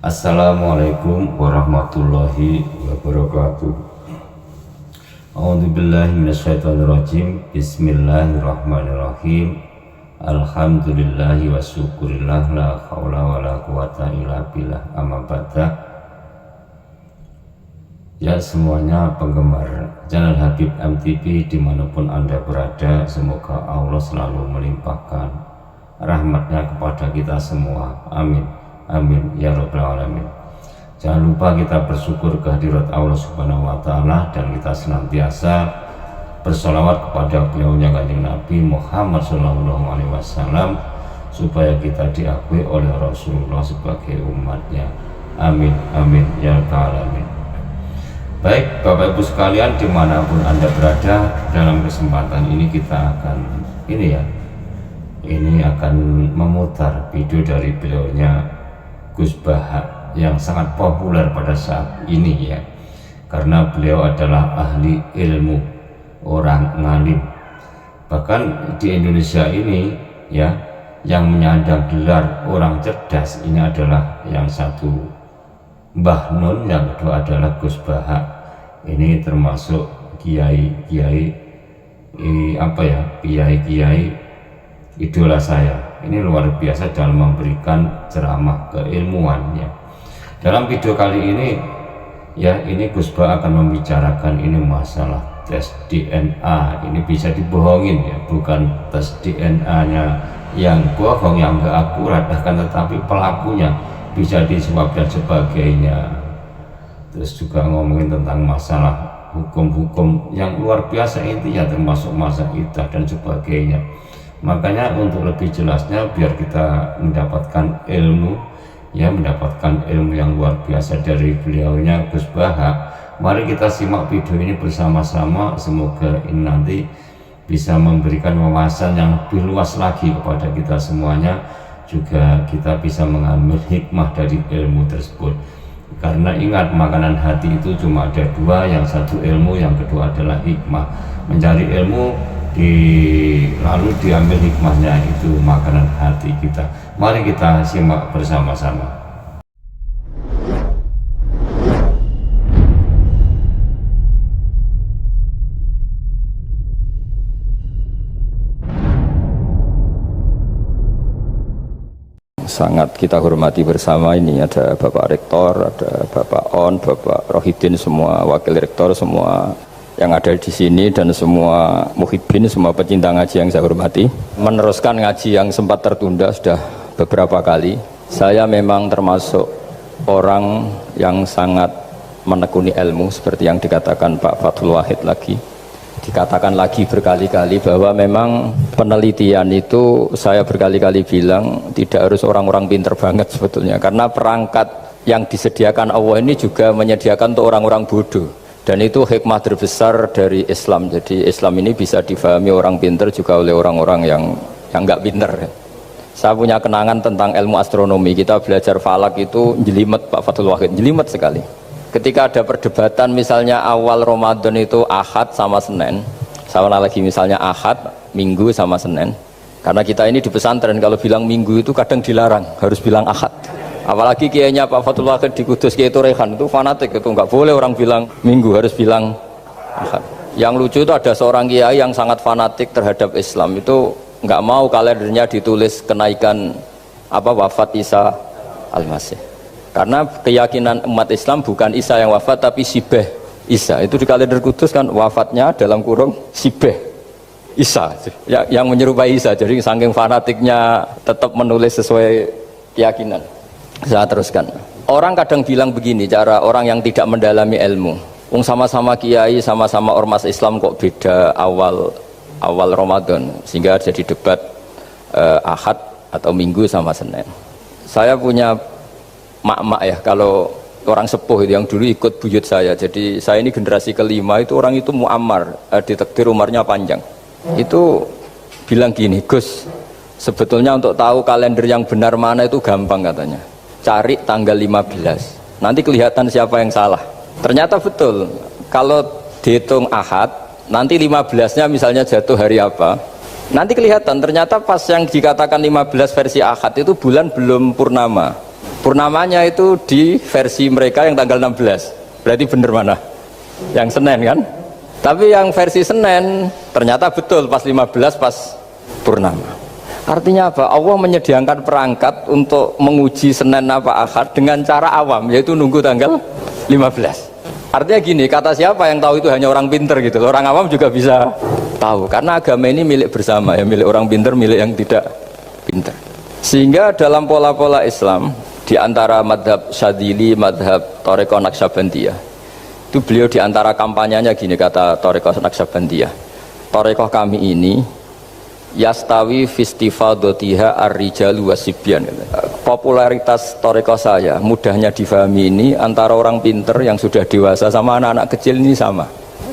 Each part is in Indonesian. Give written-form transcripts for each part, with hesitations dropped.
Assalamualaikum warahmatullahi wabarakatuh. A'udzubillahi minasyaitonirrajim. Bismillahirrahmanirrahim. Alhamdulillahi wa syukurillah, la haula wa la quwata illa billah, amma ba'da. Ya semuanya penggemar channel Habib MTV dimanapun anda berada, semoga Allah selalu melimpahkan rahmatnya kepada kita semua, amin amin ya rabbal alamin. Jangan lupa kita bersyukur kehadirat Allah subhanahu wa ta'ala, dan kita senantiasa bersolawat kepada beliaunya Kanjeng Nabi Muhammad SAW, supaya kita diakui oleh Rasulullah sebagai umatnya, amin amin ya rabbal alamin. Baik Bapak Ibu sekalian dimanapun anda berada, dalam kesempatan ini kita akan akan memutar video dari beliaunya Gus Baha yang sangat populer pada saat ini ya, karena beliau adalah ahli ilmu, orang ngalim. Bahkan di Indonesia ini ya, yang menyandang gelar orang cerdas ini adalah yang satu Mbah Nun, yang kedua adalah Gus Baha. Ini termasuk kiai-kiai idola saya. Ini luar biasa dalam memberikan ceramah keilmuannya. Dalam video kali ini ya, ini Gus Baha akan membicarakan ini masalah tes DNA. Ini bisa dibohongin ya, bukan tes DNA nya yang bohong, yang enggak akurat, akan tetapi pelakunya bisa disuap dan sebagainya. Terus juga ngomongin tentang masalah hukum-hukum yang luar biasa intinya, termasuk masa iddah dan sebagainya. Makanya untuk lebih jelasnya, biar kita mendapatkan ilmu yang luar biasa dari beliaunya Gus Baha, mari kita simak video ini bersama-sama. Semoga ini nanti bisa memberikan wawasan yang lebih luas lagi kepada kita semuanya, juga kita bisa mengambil hikmah dari ilmu tersebut. Karena ingat, makanan hati itu cuma ada dua, yang satu ilmu, yang kedua adalah hikmah. Mencari ilmu lalu diambil hikmahnya, itu makanan hati kita. Mari kita simak bersama-sama. Sangat kita hormati bersama ini, ada Bapak Rektor, ada Bapak On, Bapak Rohidin, semua wakil rektor, semua yang ada di sini, dan semua muhibbin, semua pecinta ngaji yang saya hormati. Meneruskan ngaji yang sempat tertunda sudah beberapa kali. Saya memang termasuk orang yang sangat menekuni ilmu, seperti yang dikatakan Pak Fathul Wahid lagi. Dikatakan lagi berkali-kali bahwa memang penelitian itu, saya berkali-kali bilang, tidak harus orang-orang pinter banget sebetulnya, karena perangkat yang disediakan Allah ini juga menyediakan untuk orang-orang bodoh. Dan itu hikmah terbesar dari Islam. Jadi Islam ini bisa difahami orang pinter juga oleh orang-orang yang nggak pinter. Saya punya kenangan tentang ilmu astronomi. Kita belajar falak itu jelimet, Pak Fathul Wahid, jelimet sekali. Ketika ada perdebatan misalnya awal Ramadan itu Ahad sama Senin, sama lagi misalnya Ahad, Minggu sama Senin. Karena kita ini di pesantren kalau bilang Minggu itu kadang dilarang, harus bilang Ahad. Apalagi kiainya Pak Fathul Wahid di Kudus, Kiai Turehan itu fanatik, itu nggak boleh orang bilang Minggu, harus bilang Ahad. Yang lucu itu ada seorang kiai yang sangat fanatik terhadap Islam, itu nggak mau kalendernya ditulis kenaikan wafat Isa Al-Masih, karena keyakinan umat Islam bukan Isa yang wafat tapi Sibeh Isa. Itu di kalender Kudus kan wafatnya dalam kurung Sibeh Isa ya, yang menyerupai Isa. Jadi saking fanatiknya tetap menulis sesuai keyakinan. Saya teruskan. Orang kadang bilang begini, cara orang yang tidak mendalami ilmu, sama-sama kiai, sama-sama ormas Islam, kok beda awal Ramadan, sehingga jadi debat Ahad atau Minggu sama Senin. Saya punya mak-mak ya, kalau orang sepuh itu yang dulu ikut buyut saya, jadi saya ini generasi kelima, itu orang itu muammar, ditakdir umarnya panjang. Itu bilang gini, Gus, sebetulnya untuk tahu kalender yang benar mana itu gampang katanya, cari tanggal 15, nanti kelihatan siapa yang salah. Ternyata betul, kalau dihitung Ahad, nanti 15-nya misalnya jatuh hari apa, nanti kelihatan. Ternyata pas yang dikatakan 15 versi Ahad itu bulan belum purnama, Purnamanya itu di versi mereka yang tanggal 16. Berarti bener mana? Yang Senin kan? Tapi yang versi Senin ternyata betul pas 15 pas purnama. Artinya apa? Allah menyediakan perangkat untuk menguji Senin apa Ahad dengan cara awam, yaitu nunggu tanggal 15. Artinya gini, kata siapa yang tahu itu hanya orang pinter gitu. Orang awam juga bisa tahu, karena agama ini milik bersama ya, milik orang pinter, milik yang tidak pinter. Sehingga dalam pola-pola Islam, di antara madhab Syadzili, madhab Thariqah Naqsyabandiyah, itu beliau di antara kampanyenya gini, kata Thariqah Naqsyabandiyah, Thariqah kami ini yastawi fistifadatiha ar-rijalu wasibyan. Popularitas Thariqah saya mudahnya difahami ini antara orang pinter yang sudah dewasa sama anak-anak kecil ini sama.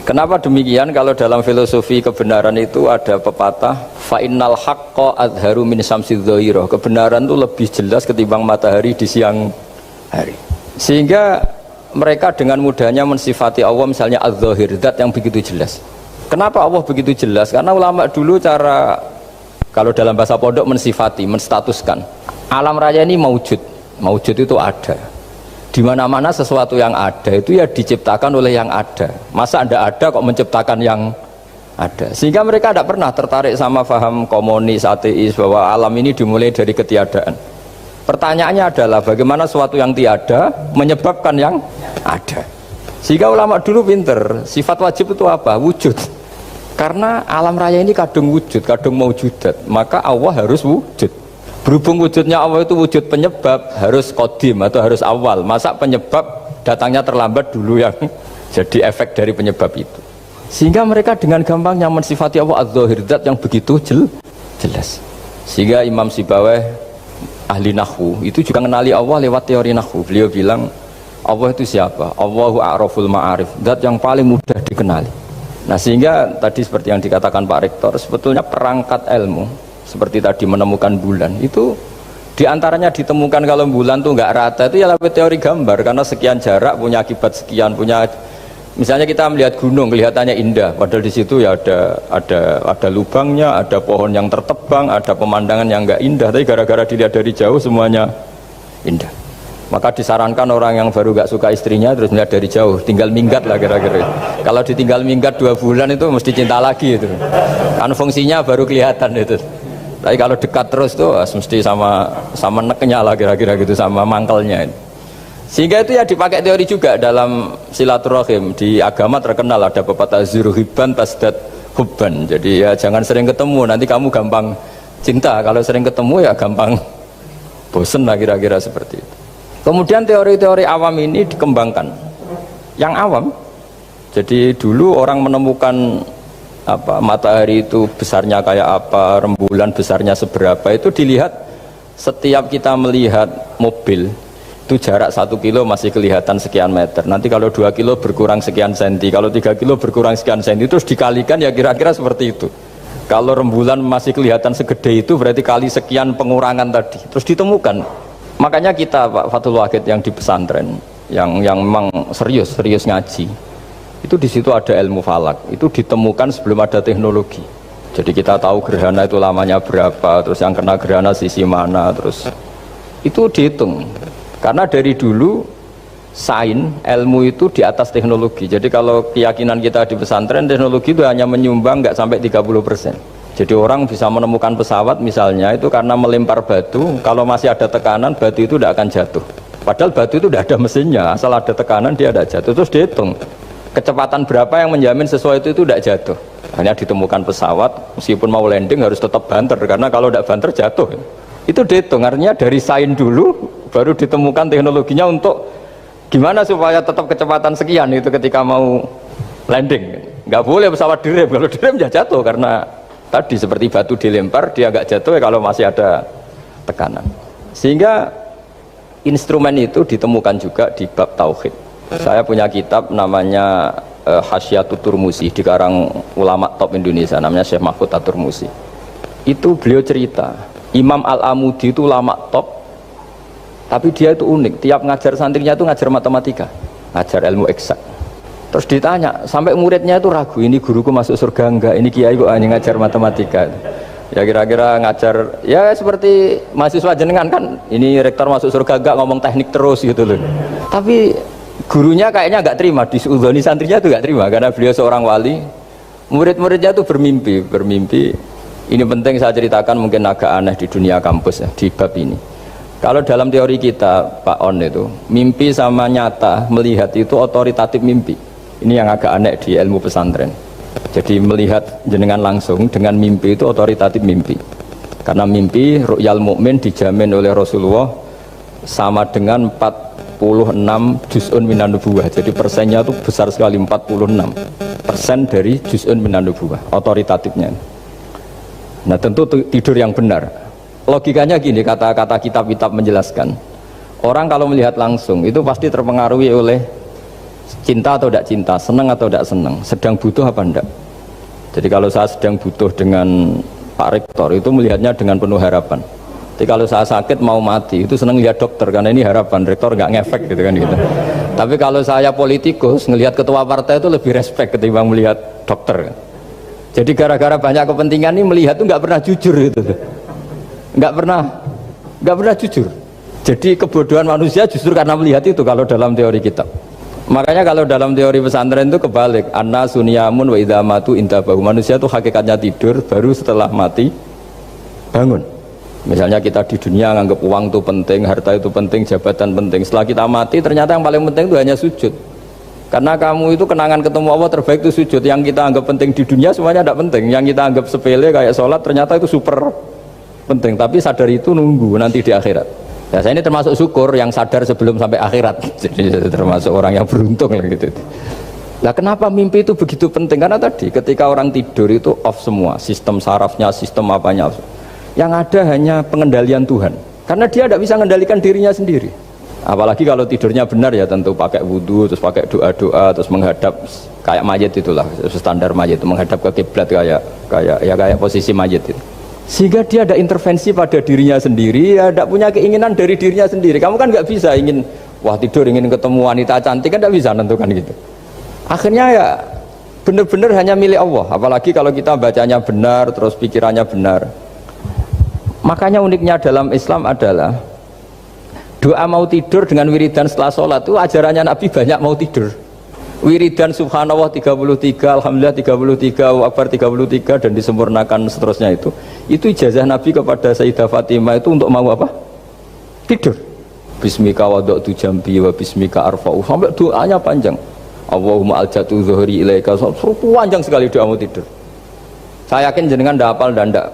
Kenapa demikian? Kalau dalam filosofi kebenaran itu ada pepatah fa innal haqqo adharu min syamsidz dhahirah. Kebenaran itu lebih jelas ketimbang matahari di siang hari. Sehingga mereka dengan mudahnya mensifati Allah misalnya adz-dzahir, zat yang begitu jelas. Kenapa Allah begitu jelas? Karena ulama dulu cara, kalau dalam bahasa pondok mensifati, menstatuskan alam raya ini maujud. Maujud itu ada. Di mana-mana sesuatu yang ada itu ya diciptakan oleh yang ada. Masa Anda ada kok menciptakan yang ada? Sehingga mereka tidak pernah tertarik sama faham komunis, ateis bahwa alam ini dimulai dari ketiadaan. Pertanyaannya adalah bagaimana sesuatu yang tiada menyebabkan yang ada. Sehingga ulama dulu pinter, sifat wajib itu apa? Wujud. Karena alam raya ini kadung wujud, kadung maujudat, maka Allah harus wujud. Berhubung wujudnya Allah itu wujud penyebab, harus kodim atau harus awal. Masa penyebab datangnya terlambat dulu yang jadi efek dari penyebab itu. Sehingga mereka dengan gampangnya mensifati Allah adz-dzahir, zat yang begitu jelas. Sehingga Imam Sibawayh ahli nahwu itu juga mengenali Allah lewat teori nahwu. Beliau bilang Allah itu siapa? Allahu a'raful ma'arif, zat yang paling mudah dikenali. Nah sehingga tadi seperti yang dikatakan Pak Rektor, sebetulnya perangkat ilmu seperti tadi menemukan bulan itu diantaranya ditemukan kalau bulan tuh nggak rata itu ya lewat teori gambar, karena sekian jarak punya akibat sekian, punya misalnya kita melihat gunung kelihatannya indah, padahal di situ ya ada lubangnya, ada pohon yang tertebang, ada pemandangan yang nggak indah, tapi gara-gara dilihat dari jauh semuanya indah. Maka disarankan orang yang baru gak suka istrinya terus melihat dari jauh, tinggal minggat lah kira-kira. Kalau ditinggal minggat 2 bulan itu mesti cinta lagi itu. Kan fungsinya baru kelihatan itu. Tapi kalau dekat terus tuh mesti sama neknya lah kira-kira gitu, sama mangkelnya. Sehingga itu ya dipakai teori juga dalam silaturahim. Di agama terkenal ada pepatah zuruhibban tasdad hubban. Jadi ya jangan sering ketemu, nanti kamu gampang cinta. Kalau sering ketemu ya gampang bosen lah kira-kira seperti itu. Kemudian teori-teori awam ini dikembangkan. Yang awam, jadi dulu orang menemukan apa matahari itu besarnya kayak apa, rembulan besarnya seberapa, itu dilihat setiap kita melihat mobil itu jarak 1 kilo masih kelihatan sekian meter. Nanti kalau 2 kilo berkurang sekian senti, kalau 3 kilo berkurang sekian senti, terus dikalikan ya kira-kira seperti itu. Kalau rembulan masih kelihatan segede itu berarti kali sekian pengurangan tadi, terus ditemukan. Makanya kita Pak Fathul Wahid yang di pesantren yang memang serius ngaji, itu di situ ada ilmu falak, itu ditemukan sebelum ada teknologi. Jadi kita tahu gerhana itu lamanya berapa, terus yang kena gerhana sisi mana, terus itu dihitung. Karena dari dulu sains ilmu itu di atas teknologi. Jadi kalau keyakinan kita di pesantren, teknologi itu hanya menyumbang nggak sampai 30%. Jadi orang bisa menemukan pesawat misalnya itu karena melempar batu, kalau masih ada tekanan batu itu tidak akan jatuh. Padahal batu itu tidak ada mesinnya, asal ada tekanan dia tidak jatuh. Terus dihitung kecepatan berapa yang menjamin sesuatu itu tidak jatuh. Hanya ditemukan pesawat meskipun mau landing harus tetap banter, karena kalau tidak banter jatuh. Itu dihitung, artinya dari sains dulu baru ditemukan teknologinya untuk gimana supaya tetap kecepatan sekian itu ketika mau landing. Nggak boleh pesawat direm, kalau direm ya jatuh karena tadi seperti batu dilempar dia agak jatuh ya kalau masih ada tekanan. Sehingga instrumen itu ditemukan juga di bab tauhid. Saya punya kitab namanya Hasyiatut Turmusi, dikarang ulama top Indonesia namanya Syekh Mahfud At-Turmusi. Itu beliau cerita Imam Al-Amudi itu ulama top, tapi dia itu unik, tiap ngajar santrinya itu ngajar matematika, ngajar ilmu eksak. Terus ditanya, sampai muridnya itu ragu, ini guruku masuk surga enggak, ini kiai kok hanya ngajar matematika. Ya kira-kira ngajar ya seperti mahasiswa jenengan kan, ini rektor masuk surga gak ngomong teknik terus gitu loh. Tapi gurunya kayaknya gak terima, diudhoni santrinya tuh gak terima karena beliau seorang wali. Murid-muridnya tuh bermimpi. Ini penting saya ceritakan, mungkin agak aneh di dunia kampus ya, di bab ini. Kalau dalam teori kita Pak On itu, mimpi sama nyata melihat itu otoritatif mimpi. Ini yang agak aneh di ilmu pesantren. Jadi melihat jenengan langsung dengan mimpi itu otoritatif mimpi. Karena mimpi ru'yal mukmin dijamin oleh Rasulullah sama dengan 46 juz'un minan nubuwah. Jadi persennya itu besar sekali, 46% dari juz'un minan nubuwah otoritatifnya. Nah tentu tidur yang benar. Logikanya gini, kata-kata kitab-kitab menjelaskan, orang kalau melihat langsung itu pasti terpengaruhi oleh cinta atau tidak cinta, senang atau tidak senang, sedang butuh apa enggak. Jadi kalau saya sedang butuh dengan Pak Rektor itu melihatnya dengan penuh harapan. Jadi kalau saya sakit mau mati itu senang lihat dokter karena ini harapan, Rektor nggak ngefek gitu kan gitu. Tapi kalau saya politikus ngelihat ketua partai itu lebih respect ketimbang melihat dokter. Jadi gara-gara banyak kepentingan ini melihat itu nggak pernah jujur gitu, nggak pernah jujur. Jadi kebodohan manusia justru karena melihat itu kalau dalam teori kita. Makanya kalau dalam teori pesantren itu kebalik, anna sunyamun wa idza matu intabahu. Manusia itu hakikatnya tidur, baru setelah mati bangun. Misalnya kita di dunia nganggap uang itu penting, harta itu penting, jabatan penting. Setelah kita mati ternyata yang paling penting itu hanya sujud. Karena kamu itu kenangan ketemu Allah terbaik itu sujud. Yang kita anggap penting di dunia semuanya tidak penting. Yang kita anggap sepele kayak sholat ternyata itu super penting. Tapi sadar itu nunggu nanti di akhirat. Ya saya ini termasuk syukur yang sadar sebelum sampai akhirat. Jadi termasuk orang yang beruntung lah gitu. Nah kenapa mimpi itu begitu penting? Karena tadi ketika orang tidur itu off semua, sistem sarafnya, sistem apanya. Yang ada hanya pengendalian Tuhan. Karena dia tidak bisa mengendalikan dirinya sendiri. Apalagi kalau tidurnya benar ya tentu pakai wudhu, terus pakai doa-doa, terus menghadap kayak mayit itulah, standar mayit itu menghadap ke kiblat kayak posisi mayit itu. Sehingga dia ada intervensi pada dirinya sendiri, ya tidak punya keinginan dari dirinya sendiri. Kamu kan nggak bisa ingin, wah tidur ingin ketemu wanita cantik kan tidak bisa nentukan gitu. Akhirnya ya benar-benar hanya milik Allah. Apalagi kalau kita bacanya benar, terus pikirannya benar. Makanya uniknya dalam Islam adalah doa mau tidur dengan wiridan setelah sholat itu ajarannya Nabi banyak mau tidur. Wiridan subhanallah 33, alhamdulillah 33, Allahu akbar 33 dan disempurnakan seterusnya itu ijazah Nabi kepada Sayyidah Fatimah itu untuk mau apa? Tidur. Bismika wada'tu jambi wa bismika arfa'u, sampai doanya panjang. Allahumma aljatu zuhri ilaika, panjang sekali doa mau tidur. Saya yakin jenengan ndak hafal dan ndak.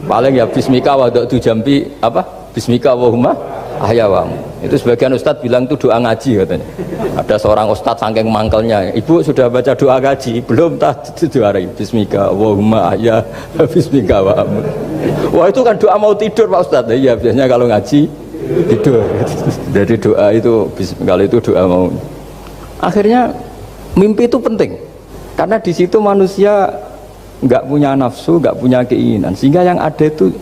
Paling ya bismika wada'tu jambi apa? Bismika Allahumma ahyawamu. Itu sebagian ustadz bilang itu doa ngaji katanya. Ada seorang ustadz saking mangkelnya, ibu sudah baca doa ngaji? Belum, tak juarai. Bismika Allahumma ahya bismika wa amun. Wah itu kan doa mau tidur Pak Ustadz. Iya biasanya kalau ngaji tidur. Jadi doa itu kalau itu doa mau. Akhirnya mimpi itu penting karena di situ manusia nggak punya nafsu, nggak punya keinginan, sehingga yang ada itu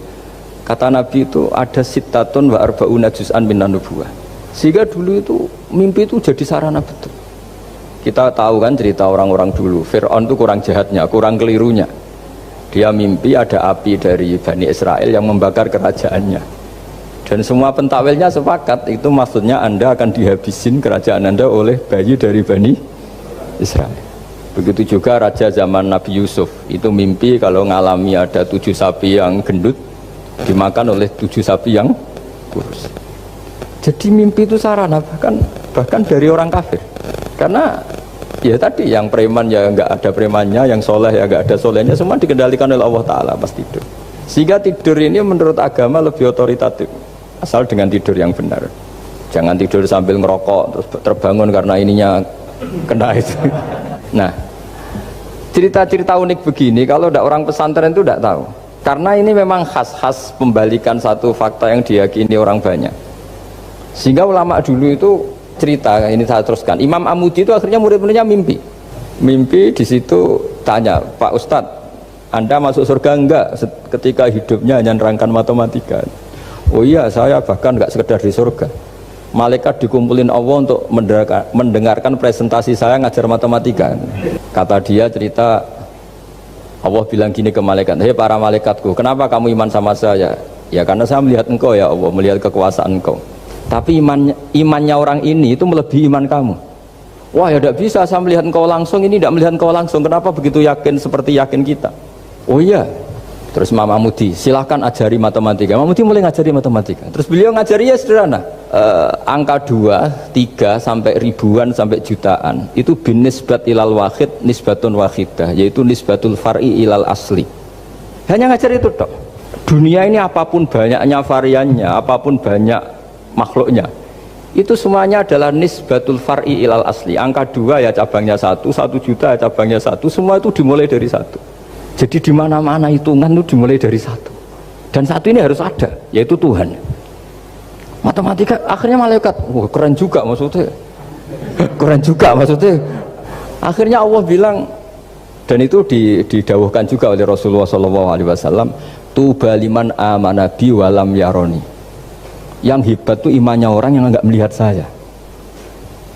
kata Nabi itu ada sittatun wa arba'una juz'an minan nubuwah. Sehingga dulu itu mimpi itu jadi sarana betul. Kita tahu kan cerita orang-orang dulu, Fir'aun itu kurang jahatnya, kurang kelirunya. Dia mimpi ada api dari Bani Israel yang membakar kerajaannya. Dan semua pentakwilnya sepakat itu maksudnya Anda akan dihabisin kerajaan Anda oleh bayi dari Bani Israel. Begitu juga raja zaman Nabi Yusuf, itu mimpi kalau ngalami ada 7 sapi yang gendut dimakan oleh 7 sapi yang kurus. Jadi mimpi itu sarana bahkan dari orang kafir. Karena ya tadi yang preman ya nggak ada premannya, yang soleh ya nggak ada solehnya, semua dikendalikan oleh Allah Taala pas tidur. Sehingga tidur ini menurut agama lebih otoritatif, asal dengan tidur yang benar. Jangan tidur sambil ngerokok terus terbangun karena ininya kena itu. Nah, cerita-cerita unik begini kalau tidak orang pesantren itu tidak tahu. Karena ini memang khas pembalikan satu fakta yang diyakini orang banyak. Sehingga ulama dulu itu cerita, ini saya teruskan. Imam Amudi itu akhirnya murid-muridnya mimpi. Mimpi di situ tanya, Pak Ustadz, Anda masuk surga enggak ketika hidupnya hanya nerangkan matematika? Oh iya, saya bahkan enggak sekedar di surga. Malaikat dikumpulin Allah untuk mendengarkan presentasi saya ngajar matematika. Kata dia cerita, Allah bilang gini ke malaikat, hei para malaikatku, kenapa kamu iman sama saya? Ya karena saya melihat engkau ya Allah, melihat kekuasaan engkau. Tapi imannya orang ini itu melebihi iman kamu. Wah ya tidak bisa, saya melihat engkau langsung, ini tidak melihat engkau langsung. Kenapa begitu yakin seperti yakin kita? Oh iya. Terus Mama Mudi, silahkan ajari matematika. Mama Mudi mulai ngajari matematika. Terus beliau ngajari ya sederhana. Angka 2, 3 sampai ribuan sampai jutaan itu bin nisbat ilal wahid nisbatun wahidah, yaitu nisbatul far'i ilal asli. Hanya ngajar itu dok. Dunia ini apapun banyaknya variannya, apapun banyak makhluknya, itu semuanya adalah nisbatul far'i ilal asli. Angka 2 ya cabangnya 1, 1 juta ya cabangnya 1, semua itu dimulai dari 1. Jadi di mana-mana hitungan itu dimulai dari 1. Dan 1 ini harus ada, yaitu Tuhan. Matematika akhirnya malaikat, wah keren juga maksudnya. Keren juga maksudnya. Akhirnya Allah bilang, dan itu didawuhkan juga oleh Rasulullah SAW, tuba liman amana bi walam yaroni. Yang hebat itu imannya orang yang enggak melihat saya.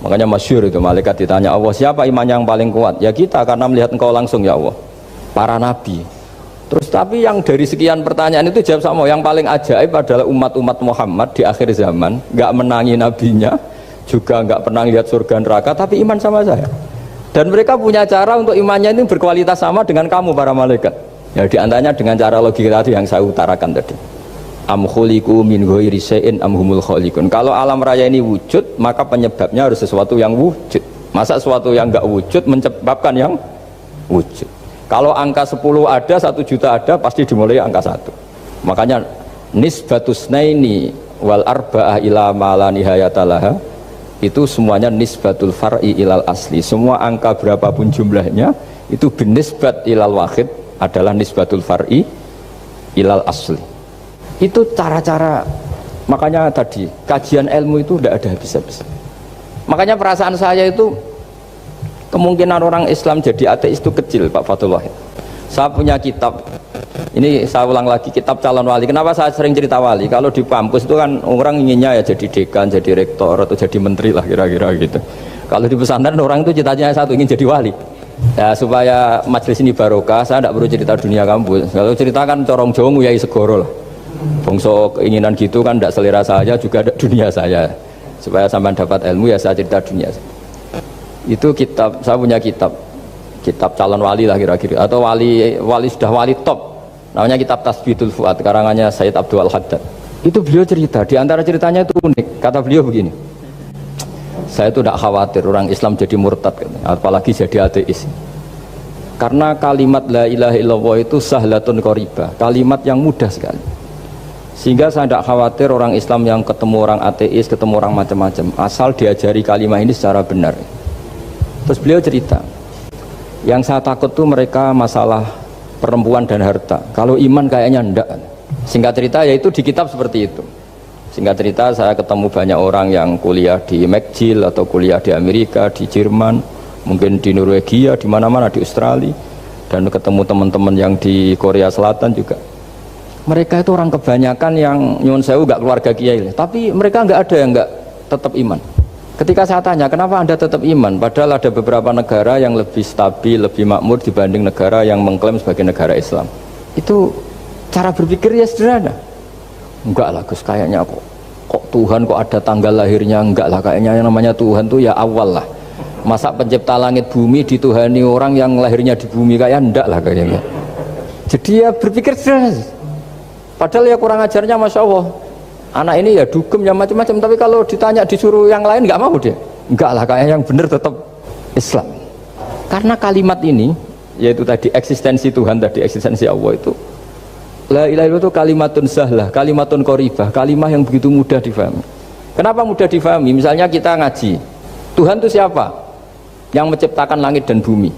Makanya masyhur itu, malaikat ditanya Allah, siapa imannya yang paling kuat? Ya kita, karena melihat engkau langsung ya Allah. Para nabi. Terus tapi yang dari sekian pertanyaan itu jawab sama, yang paling ajaib adalah umat-umat Muhammad di akhir zaman, nggak menangi nabinya, juga nggak pernah lihat surga neraka, tapi iman sama saya. Dan mereka punya cara untuk imannya itu berkualitas sama dengan kamu para malaikat. Ya diantaranya dengan cara logika tadi yang saya utarakan tadi. Am khuliqu min ghairi syai'in am humul khaliqun. Kalau alam raya ini wujud, maka penyebabnya harus sesuatu yang wujud. Masa sesuatu yang nggak wujud menyebabkan yang wujud? Kalau angka 10 ada, 1 juta ada, pasti dimulai angka 1. Makanya nisbatus naini wal arba'ah ila ma la nihayatalaha, itu semuanya nisbatul far'i ilal asli. Semua angka berapapun jumlahnya itu binisbat ilal wahid adalah nisbatul far'i ilal asli. Itu cara-cara, makanya tadi kajian ilmu itu tidak ada habis-habis. Makanya perasaan saya itu kemungkinan orang Islam jadi ateis itu kecil Pak Fatullah. Saya punya kitab, ini saya ulang lagi, kitab calon wali. Kenapa saya sering cerita wali? Kalau di kampus itu kan orang inginnya ya jadi dekan, jadi rektor atau jadi menteri lah kira-kira gitu. Kalau di pesantren orang itu cita-citanya satu, ingin jadi wali. Ya supaya majelis ini barokah, saya tidak perlu cerita dunia kampus. Kalau ceritakan corong Jawa nguyai segoro lah. Bongso keinginan gitu kan tidak selera saya, juga ada dunia saya. Supaya sampai dapat ilmu ya saya cerita dunia saya. Itu kitab, saya punya kitab calon wali lah kira-kira, atau wali sudah wali top, namanya kitab Tasbidul Fuad karangannya Sayyid Abdul Haddad. Itu beliau cerita, di antara ceritanya itu unik. Kata beliau begini, saya itu tidak khawatir orang Islam jadi murtad, apalagi jadi ateis, karena kalimat la ilaha illallah itu sahlatun qoribah, kalimat yang mudah sekali, sehingga saya tidak khawatir orang Islam yang ketemu orang ateis, ketemu orang macam-macam, asal diajari kalimat ini secara benar. Terus beliau cerita, yang saya takut tuh mereka masalah perempuan dan harta. Kalau iman kayaknya enggak. Singkat cerita yaitu di kitab seperti itu. Singkat cerita saya ketemu banyak orang yang kuliah di McGill atau kuliah di Amerika, di Jerman, mungkin di Norwegia, di mana-mana di Australia, dan ketemu teman-teman yang di Korea Selatan juga. Mereka itu orang kebanyakan yang nyuwun sewu enggak keluarga kiai, tapi mereka enggak ada yang enggak tetap iman. Ketika saya tanya, kenapa Anda tetap iman? Padahal ada beberapa negara yang lebih stabil, lebih makmur dibanding negara yang mengklaim sebagai negara Islam. Itu cara berpikir ya sederhana. Enggak lah Gus, kayaknya kok Tuhan kok ada tanggal lahirnya? Enggak lah, kayaknya yang namanya Tuhan tuh ya awal lah. Masa pencipta langit bumi dituhani orang yang lahirnya di bumi, kayak enggak lah kayaknya. Jadi ya berpikir sederhana. Padahal ya kurang ajarnya Masya Allah. Anak ini ya dugem ya macam-macam, tapi kalau ditanya disuruh yang lain nggak mau dia. Enggak lah, kayak yang benar tetap Islam. Karena kalimat ini, yaitu tadi eksistensi Tuhan, tadi eksistensi Allah itu, la ilaha illallah itu kalimatun sahlah, kalimatun qoribah, kalimah yang begitu mudah difahami. Kenapa mudah difahami? Misalnya kita ngaji, Tuhan itu siapa? Yang menciptakan langit dan bumi.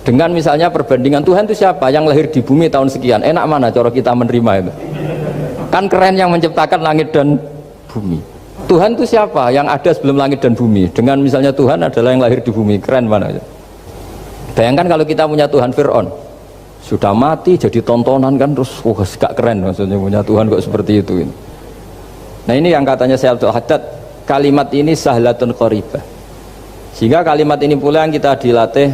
Dengan misalnya perbandingan Tuhan itu siapa? Yang lahir di bumi tahun sekian. Enak mana cara kita menerima itu? Kan keren yang menciptakan langit dan bumi. Tuhan itu siapa? Yang ada sebelum langit dan bumi. Dengan misalnya Tuhan adalah yang lahir di bumi. Keren mana? Bayangkan kalau kita punya Tuhan Fir'aun, sudah mati jadi tontonan kan, terus gak keren maksudnya punya Tuhan kok seperti itu. Nah ini yang katanya Syekh Abdul Haddad, kalimat ini sahlatun qoribah. Sehingga kalimat ini pula yang kita dilatih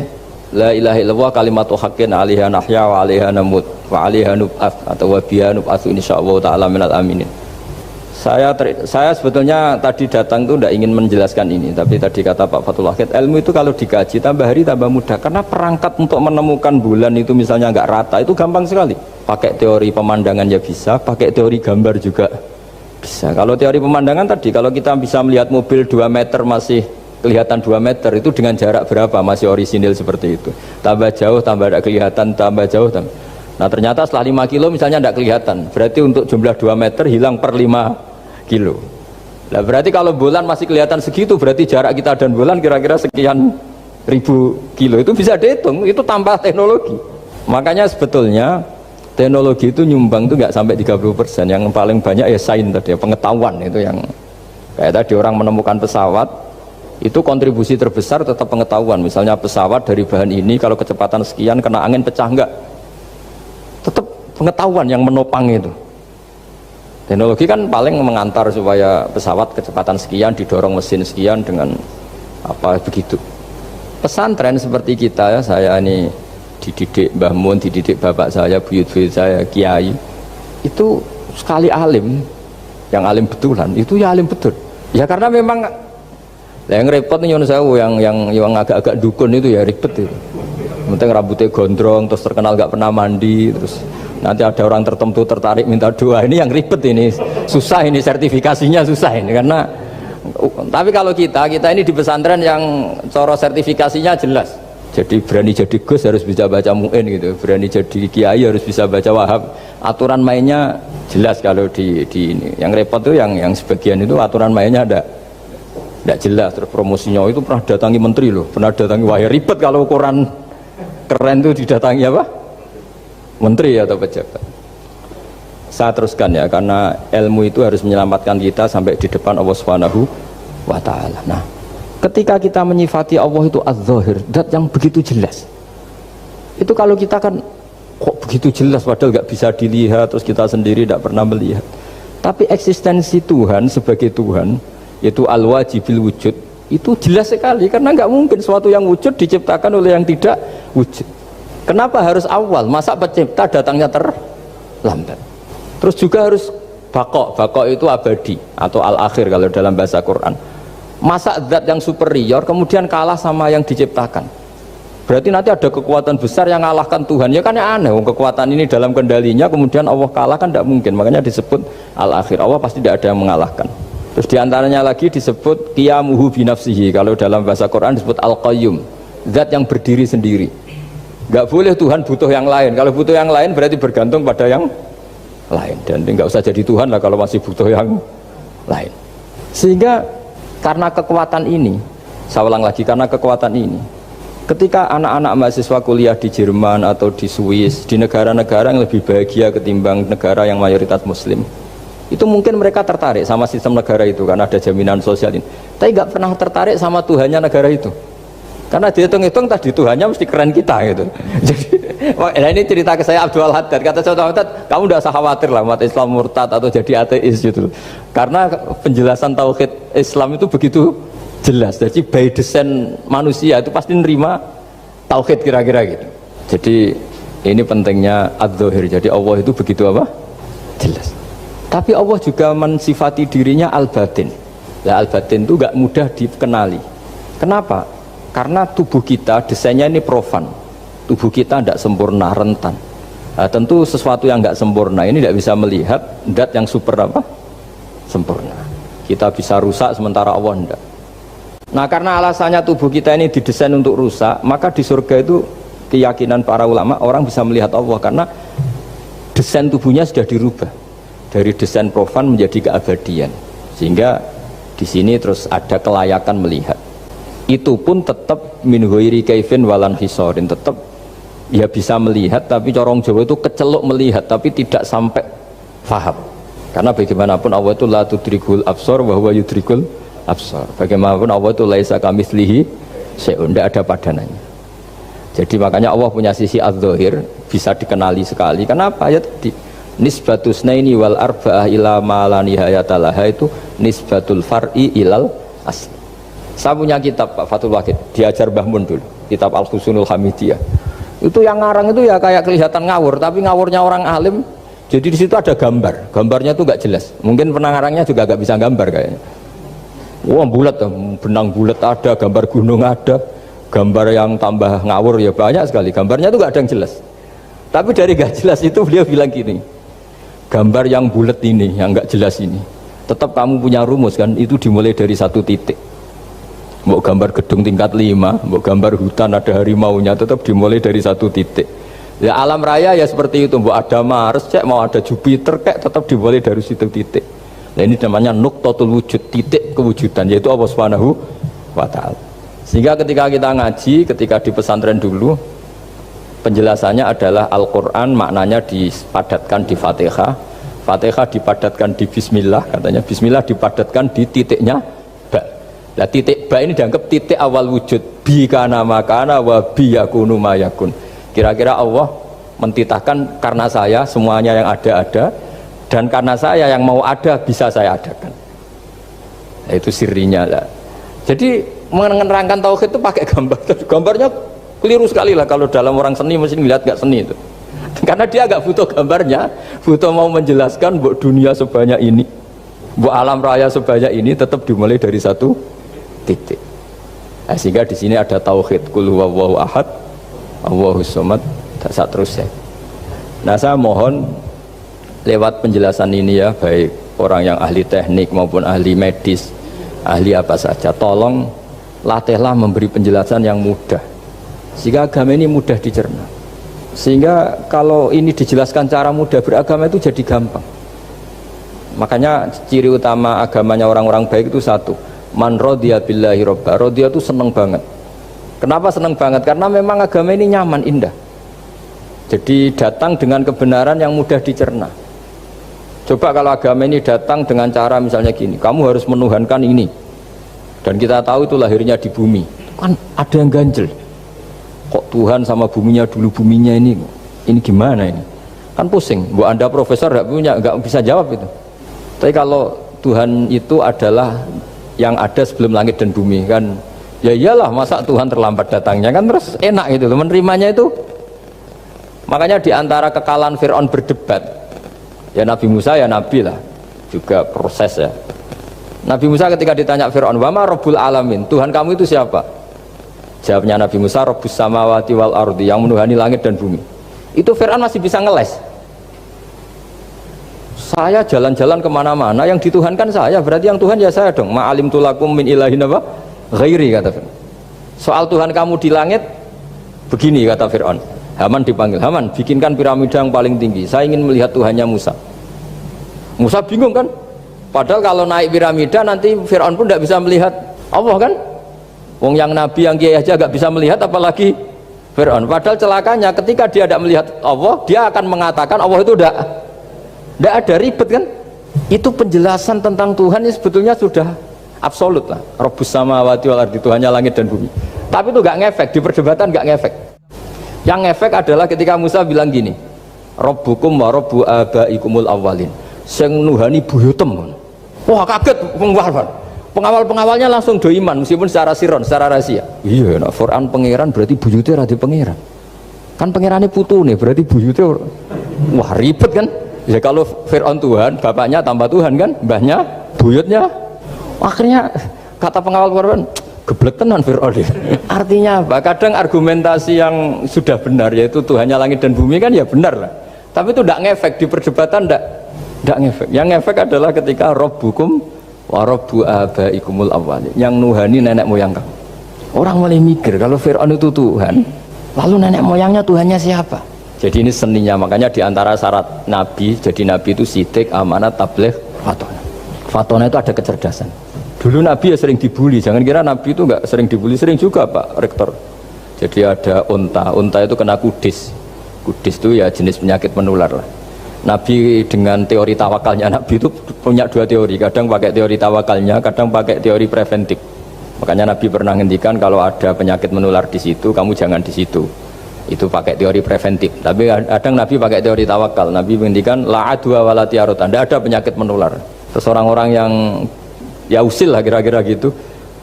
la ilaha illallah kalimatu haqqin 'alaiha nahya wa 'alaiha namut wa 'alaiha nub'ats atau wa biha nub'ats insyaallah taala minal aminin. Saya sebetulnya tadi datang itu tidak ingin menjelaskan ini, tapi tadi kata Pak Fathul Wahid, ilmu itu kalau dikaji tambah hari tambah mudah, karena perangkat untuk menemukan bulan itu misalnya nggak rata itu gampang sekali. Pakai teori pemandangan ya bisa, pakai teori gambar juga bisa. Kalau teori pemandangan tadi, kalau kita bisa melihat mobil 2 meter masih kelihatan 2 meter, itu dengan jarak berapa masih orisinil seperti itu. Tambah jauh tambah tidak kelihatan, tambah jauh tambah. Nah ternyata setelah 5 kilo misalnya tidak kelihatan, berarti untuk jumlah 2 meter hilang per 5 kilo. Nah berarti kalau bulan masih kelihatan segitu, berarti jarak kita dan bulan kira-kira sekian ribu kilo. Itu bisa dihitung, itu tambah teknologi. Makanya sebetulnya teknologi itu nyumbang itu nggak sampai 30%. Yang paling banyak ya sains tadi, pengetahuan itu yang kayak tadi orang menemukan pesawat, itu kontribusi terbesar tetap pengetahuan. Misalnya pesawat dari bahan ini kalau kecepatan sekian kena angin pecah enggak, tetap pengetahuan yang menopang itu. Teknologi kan paling mengantar supaya pesawat kecepatan sekian didorong mesin sekian dengan apa begitu. Pesantren seperti kita ya, saya ini dididik Mbah Mun, dididik bapak saya, buyut-buyut saya, kiai, itu sekali alim, yang alim betulan, itu ya alim betul. Ya karena memang yang repot nih yang agak-agak dukun itu ya ribet itu. Penting rambutnya gondrong, terus terkenal gak pernah mandi, terus nanti ada orang tertentu tertarik minta doa, ini yang ribet ini, susah ini sertifikasinya susah ini karena. Tapi kalau kita ini di pesantren yang coro sertifikasinya jelas. Jadi berani jadi Gus harus bisa baca Mu'in gitu, berani jadi Kiai harus bisa baca Wahab. Aturan mainnya jelas kalau di ini. Yang repot tuh yang sebagian itu aturan mainnya tidak jelas. Terus promosinya itu pernah datangi menteri loh, pernah datangi, wah ya ribet kalau ukuran keren tuh didatangi apa? Menteri atau pejabat. Saya teruskan ya, karena ilmu itu harus menyelamatkan kita sampai di depan Allah Subhanahu wa ta'ala. Nah, ketika kita menyifati Allah itu az-zahir, zat yang begitu jelas, itu kalau kita kan kok begitu jelas padahal gak bisa dilihat, terus kita sendiri tidak pernah melihat. Tapi eksistensi Tuhan sebagai Tuhan, yaitu al-wajibil wujud, itu jelas sekali, karena gak mungkin suatu yang wujud diciptakan oleh yang tidak wujud. Kenapa harus awal? Masa pencipta datangnya terlambat? Terus juga harus bako itu abadi atau al-akhir kalau dalam bahasa Quran. Masa zat yang superior kemudian kalah sama yang diciptakan? Berarti nanti ada kekuatan besar yang mengalahkan Tuhan. Ya kan ya aneh, kekuatan ini dalam kendalinya kemudian Allah kalah kan tidak mungkin. Makanya disebut al-akhir, Allah pasti tidak ada yang mengalahkan. Terus diantaranya lagi disebut qiyamuhu binafsihi, kalau dalam bahasa Quran disebut al-qayyum, zat yang berdiri sendiri. Gak boleh Tuhan butuh yang lain. Kalau butuh yang lain berarti bergantung pada yang lain, dan nggak usah jadi Tuhan lah kalau masih butuh yang lain. Sehingga karena kekuatan ini, saya ulang lagi, karena kekuatan ini, ketika anak-anak mahasiswa kuliah di Jerman atau di Swiss, di negara-negara yang lebih bahagia ketimbang negara yang mayoritas Muslim, itu mungkin mereka tertarik sama sistem negara itu karena ada jaminan sosial ini, tapi nggak pernah tertarik sama Tuhannya negara itu, karena dihitung-hitung tadi Tuhannya mesti keren kita gitu. Jadi nah ini cerita ke saya Abdul Haddad, kata saya Abdul Haddad, kamu udah usah khawatir lah umat Islam murtad atau jadi ateis gitu, karena penjelasan tauhid Islam itu begitu jelas. Jadi by design manusia itu pasti nerima tauhid kira-kira gitu. Jadi ini pentingnya adz-dzahir. Jadi Allah itu begitu apa? Jelas. Tapi Allah juga mensifati dirinya al-batin. Nah, al-batin itu gak mudah dikenali. Kenapa? Karena tubuh kita desainnya ini profan. Tubuh kita tidak sempurna, rentan. Nah, tentu sesuatu yang tidak sempurna ini tidak bisa melihat zat yang super apa? Sempurna. Kita bisa rusak sementara Allah tidak. Nah karena alasannya tubuh kita ini didesain untuk rusak, maka di surga itu keyakinan para ulama orang bisa melihat Allah karena desain tubuhnya sudah dirubah dari desain profan menjadi keabadian, sehingga di sini terus ada kelayakan melihat. Itu pun tetap min ghairi kaifin walan hisorin, tetap ya bisa melihat, tapi corong Jawa itu kecelok melihat tapi tidak sampai faham. Karena bagaimanapun Allah itu la tudrikul absar wa huwa yudrikul absar. Bagaimanapun Allah itu laisa kamitslihi syai'un, tidak ada padanannya. Jadi makanya Allah punya sisi adz-dzahir bisa dikenali sekali. Kenapa? Ya tadi nisbatus naini wal arba'ah ila ma la nihayata laha, itu nisbatul far'i ilal asli. Saya punya kitab Pak Fathul Wahid, diajar Mbah Mun dulu. kitab Al-Husunul Hamidiyah. Itu yang ngarang itu ya kayak kelihatan ngawur, tapi ngawurnya orang alim. Jadi di situ ada gambar, gambarnya itu nggak jelas. Mungkin pengarangnya juga nggak bisa gambar kayaknya. Wah bulat, benang bulat ada, gambar gunung ada, gambar yang tambah ngawur ya banyak sekali. Gambarnya itu nggak ada yang jelas. Tapi dari nggak jelas itu beliau bilang gini, gambar yang bulat ini, yang nggak jelas ini, tetap kamu punya rumus kan? Itu dimulai dari satu titik. Mau gambar gedung tingkat 5, mau gambar hutan ada harimaunya, tetap dimulai dari satu titik. Ya alam raya ya seperti itu, mau ada Mars, cek mau ada Jupiter, kayak tetap dimulai dari situ titik. Nah ini namanya nuqtatul wujud, titik kewujudan, yaitu Allah Subhanahu wa ta'ala. Sehingga ketika kita ngaji, ketika di pesantren dulu, penjelasannya adalah Al-Quran maknanya dipadatkan di Fatihah, Fatihah dipadatkan di Bismillah, katanya Bismillah dipadatkan di titiknya ba. Nah titik ba ini dianggap titik awal wujud, bi kana makana wa bi yakunu mayakun. Kira-kira Allah mentitahkan karena saya semuanya yang ada, dan karena saya yang mau ada bisa saya adakan. Nah, itu sirinya lah. Jadi menerangkan tauhid itu pakai gambar. Gambarnya keliru sekali lah kalau dalam orang seni mesti lihat gak seni itu. Karena dia agak butuh gambarnya, butuh mau menjelaskan buat dunia sebanyak ini, buat alam raya sebanyak ini tetap dimulai dari satu titik. Nah, sehingga di sini ada tauhid qul huwallahu ahad, Allahus samad, dan seterusnya. Nah, saya mohon lewat penjelasan ini ya, baik orang yang ahli teknik maupun ahli medis, ahli apa saja, tolong latihlah memberi penjelasan yang mudah, sehingga agama ini mudah dicerna. Sehingga kalau ini dijelaskan cara mudah beragama itu jadi gampang. Makanya ciri utama agamanya orang-orang baik itu satu, man radiya billahi robba. Radiya itu seneng banget. Kenapa seneng banget? Karena memang agama ini nyaman, indah. Jadi datang dengan kebenaran yang mudah dicerna. Coba kalau agama ini datang dengan cara misalnya gini, kamu harus menuhankan ini, dan kita tahu itu lahirnya di bumi, kan ada yang ganjel. Kok Tuhan sama buminya dulu, buminya ini gimana ini? Kan pusing. Bu Anda profesor nggak bisa jawab itu. Tapi kalau Tuhan itu adalah yang ada sebelum langit dan bumi, kan ya iyalah, masa Tuhan terlambat datangnya, kan terus enak gitu menerimanya itu. Makanya diantara kekalahan Fir'aun berdebat, ya Nabi Musa ya Nabi lah, juga proses ya. Nabi Musa ketika ditanya Fir'aun, wama Rabbul Alamin, Tuhan kamu itu siapa? Jawabnya Nabi Musa, Rabbus samawati wal ardi, yang menuhani langit dan bumi. Itu Fir'aun masih bisa ngeles. Saya jalan-jalan kemana-mana, yang dituhankan saya, berarti yang Tuhan ya saya dong. Ma'alim tulakum min ilahin apa? Ghairi, kata Fir'aun. Soal Tuhan kamu di langit, begini kata Fir'aun. Haman dipanggil, Haman bikinkan piramida yang paling tinggi, saya ingin melihat Tuhannya Musa. Musa bingung kan, padahal kalau naik piramida nanti Fir'aun pun tidak bisa melihat Allah kan. Wong yang nabi yang kiai aja gak bisa melihat, apalagi Fir'aun. Padahal celakanya ketika dia tidak melihat Allah, dia akan mengatakan Allah itu tidak ada, ribet kan. Itu penjelasan tentang Tuhan ini sebetulnya sudah absolut lah. Rabbus samawati wal ardi, Tuhannya langit dan bumi. Tapi itu gak ngefek, di perdebatan gak ngefek. Yang ngefek adalah ketika Musa bilang gini, Rabbukum wa rabbu abaikumul awwalin, sing nuhani buyutem. Wah kaget pengawal-pengawalnya langsung do iman, meskipun secara siron, secara rahasia. Iya, nak Quran pangeran berarti buyutnya rada pangeran. Kan pangerannya putu nih, berarti buyutnya. Wah ribet kan? Ya kalau Fir'aun Tuhan, bapaknya tambah Tuhan kan, mbahnya, buyutnya. Akhirnya kata pengawal Quran, geblek tenan Fir'aun. Artinya apa? Kadang argumentasi yang sudah benar, yaitu Tuhannya langit dan bumi kan ya benar lah. Tapi itu tidak ngefek di perdebatan, tidak ngefek. Yang ngefek adalah ketika Rabbukum wa rabbu abaikumul awwalin, yang nuhani nenek moyang kamu. Orang mulai mikir kalau Fir'aun itu Tuhan, lalu nenek moyangnya Tuhannya siapa? Jadi ini seninya, makanya diantara syarat Nabi, jadi Nabi itu sidik, amanat, tabligh, fatona. Fatona itu ada kecerdasan. Dulu Nabi ya sering dibully, jangan kira Nabi itu enggak sering dibully, sering juga Pak Rektor. Jadi ada unta itu kena kudis. Kudis itu ya jenis penyakit menular lah. Nabi dengan teori tawakalnya, Nabi itu punya dua teori, kadang pakai teori tawakalnya, kadang pakai teori preventif. Makanya Nabi pernah ngendikan kalau ada penyakit menular di situ, kamu jangan di situ. Itu pakai teori preventif. Tapi kadang Nabi pakai teori tawakal. Nabi menghentikan la adwa wala tiarut. Tidak ada penyakit menular. Terus orang-orang yang ya usil lah kira-kira gitu.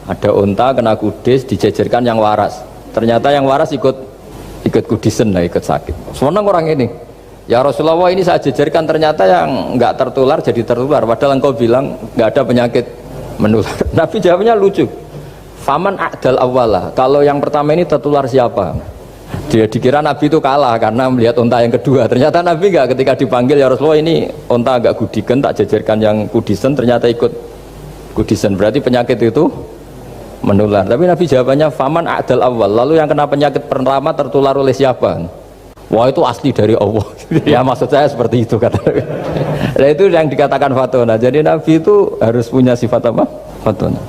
Ada unta kena kudis, dijejerkan yang waras. Ternyata yang waras ikut kudisen lah, ikut sakit. Senang orang ini. Ya Rasulullah, ini saya jejerkan, ternyata yang nggak tertular jadi tertular. Padahal engkau bilang nggak ada penyakit menular. Nabi jawabnya lucu. Faman a'dal awwalah. Kalau yang pertama ini tertular siapa? Dia dikira Nabi itu kalah karena melihat unta yang kedua. Ternyata Nabi nggak, ketika dipanggil ya Rasulullah ini unta agak gudikan, tak jejerkan yang kudisen, ternyata ikut kudisen. Berarti penyakit itu menular. Tapi Nabi jawabannya faman a'dal awwal. Lalu yang kena penyakit pertama tertular oleh siapa? Wah, itu asli dari Allah. Ya maksud saya seperti itu kata. Nah itu yang dikatakan fatona. Jadi Nabi itu harus punya sifat apa? Fatona.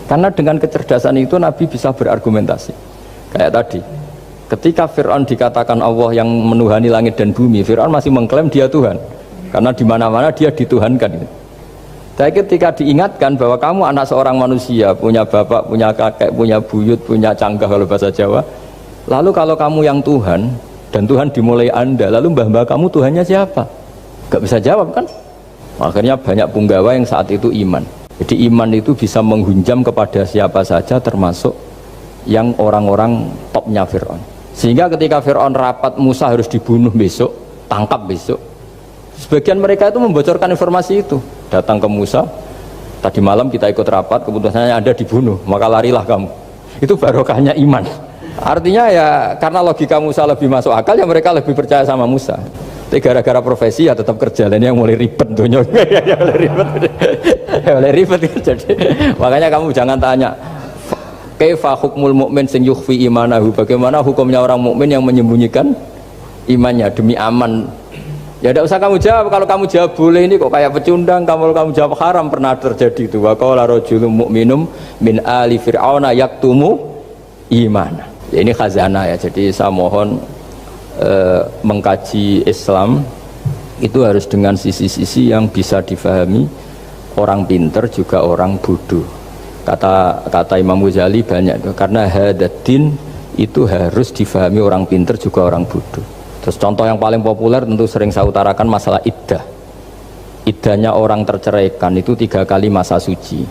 Karena dengan kecerdasan itu Nabi bisa berargumentasi. Kayak tadi, ketika Fir'aun dikatakan Allah yang menuhani langit dan bumi, Fir'aun masih mengklaim dia Tuhan. Karena di mana-mana dia dituhankan. Tapi ketika diingatkan bahwa kamu anak seorang manusia, punya bapak, punya kakek, punya buyut, punya canggah kalau bahasa Jawa. Lalu kalau kamu yang Tuhan, dan Tuhan dimulai Anda, lalu mbah-mbah kamu Tuhannya siapa? Gak bisa jawab kan? Akhirnya banyak punggawa yang saat itu iman. Jadi iman itu bisa menghunjam kepada siapa saja, termasuk yang orang-orang topnya Fir'aun. Sehingga ketika Fir'aun rapat Musa harus dibunuh besok, tangkap besok, sebagian mereka itu membocorkan informasi itu. Datang ke Musa, tadi malam kita ikut rapat, keputusannya Anda dibunuh, maka larilah kamu. Itu barokahnya iman. Artinya ya karena logika Musa lebih masuk akal, ya mereka lebih percaya sama Musa. Tapi gara-gara profesi ya tetap kerja, dan yang mulai ribet dunia. mulai ribet jadi makanya kamu jangan tanya kaifa hukmul mukmin sing yukhfi imanahu, bagaimana hukumnya orang mukmin yang menyembunyikan imannya demi aman. Ya tidak usah kamu jawab. Kalau kamu jawab boleh, ini kok kayak pecundang. Kamu jawab haram, pernah terjadi itu. Wa qala rajulun mu'minum min ali fir'auna yaktumu imana. Ya, ini khazanah ya. Jadi saya mohon mengkaji Islam itu harus dengan sisi-sisi yang bisa difahami orang pinter juga orang bodoh. Kata Imam Ghazali banyak itu, karena hadatin itu harus difahami orang pinter juga orang bodoh. Terus contoh yang paling populer tentu sering saya utarakan masalah iddah. Iddahnya orang terceraikan itu 3 kali masa suci.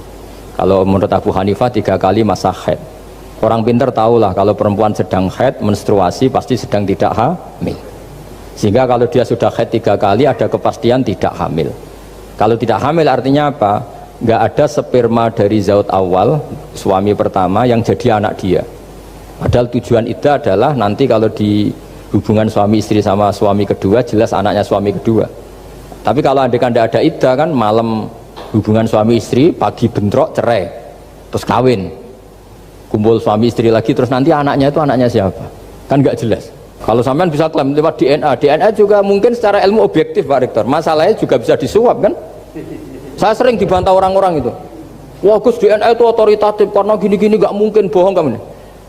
Kalau menurut Abu Hanifah 3 kali masa haid. Orang pinter tahulah kalau perempuan sedang haid, menstruasi, pasti sedang tidak hamil. Sehingga kalau dia sudah haid 3 kali ada kepastian tidak hamil. Kalau tidak hamil artinya apa? Nggak ada sperma dari zaut awal, suami pertama, yang jadi anak dia. Padahal tujuan iddah adalah nanti kalau di hubungan suami istri sama suami kedua, jelas anaknya suami kedua. Tapi kalau andaikan tidak ada iddah kan, malam hubungan suami istri, pagi bentrok cerai, terus kawin, kumpul suami istri lagi, terus nanti anaknya itu anaknya siapa? Kan nggak jelas. Kalau sampean bisa klaim lewat DNA juga mungkin secara ilmu objektif Pak Rektor, masalahnya juga bisa disuap kan? Saya sering dibantah orang-orang itu. Wah Gus, DNA itu otoritatif karena gini-gini, nggak mungkin, bohong kamu.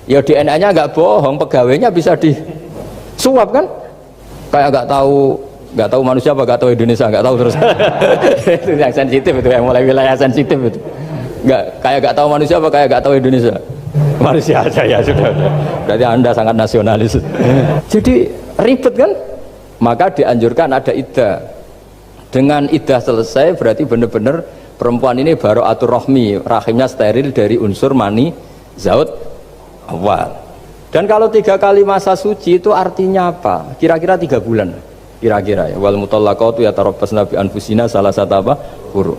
Ya DNA-nya nggak bohong, pegawainya bisa disuap kan? Kayak nggak tahu manusia apa nggak tahu Indonesia, nggak tahu terus. Itu yang sensitif itu, yang mulai wilayah sensitif itu. Nggak tahu manusia apa kayak nggak tahu Indonesia. Manusia aja ya sudah. Berarti Anda sangat nasionalis. Jadi ribet kan? Maka dianjurkan ada iddah. Dengan iddah selesai berarti benar-benar perempuan ini baru atur rohmi, rahimnya steril dari unsur mani zaut awal. Dan kalau 3 kali masa suci itu artinya apa? Kira-kira 3 bulan. Kira-kira ya. Wal mutallaqatu yatarabbasna bi anfusina salah satu apa? Quru.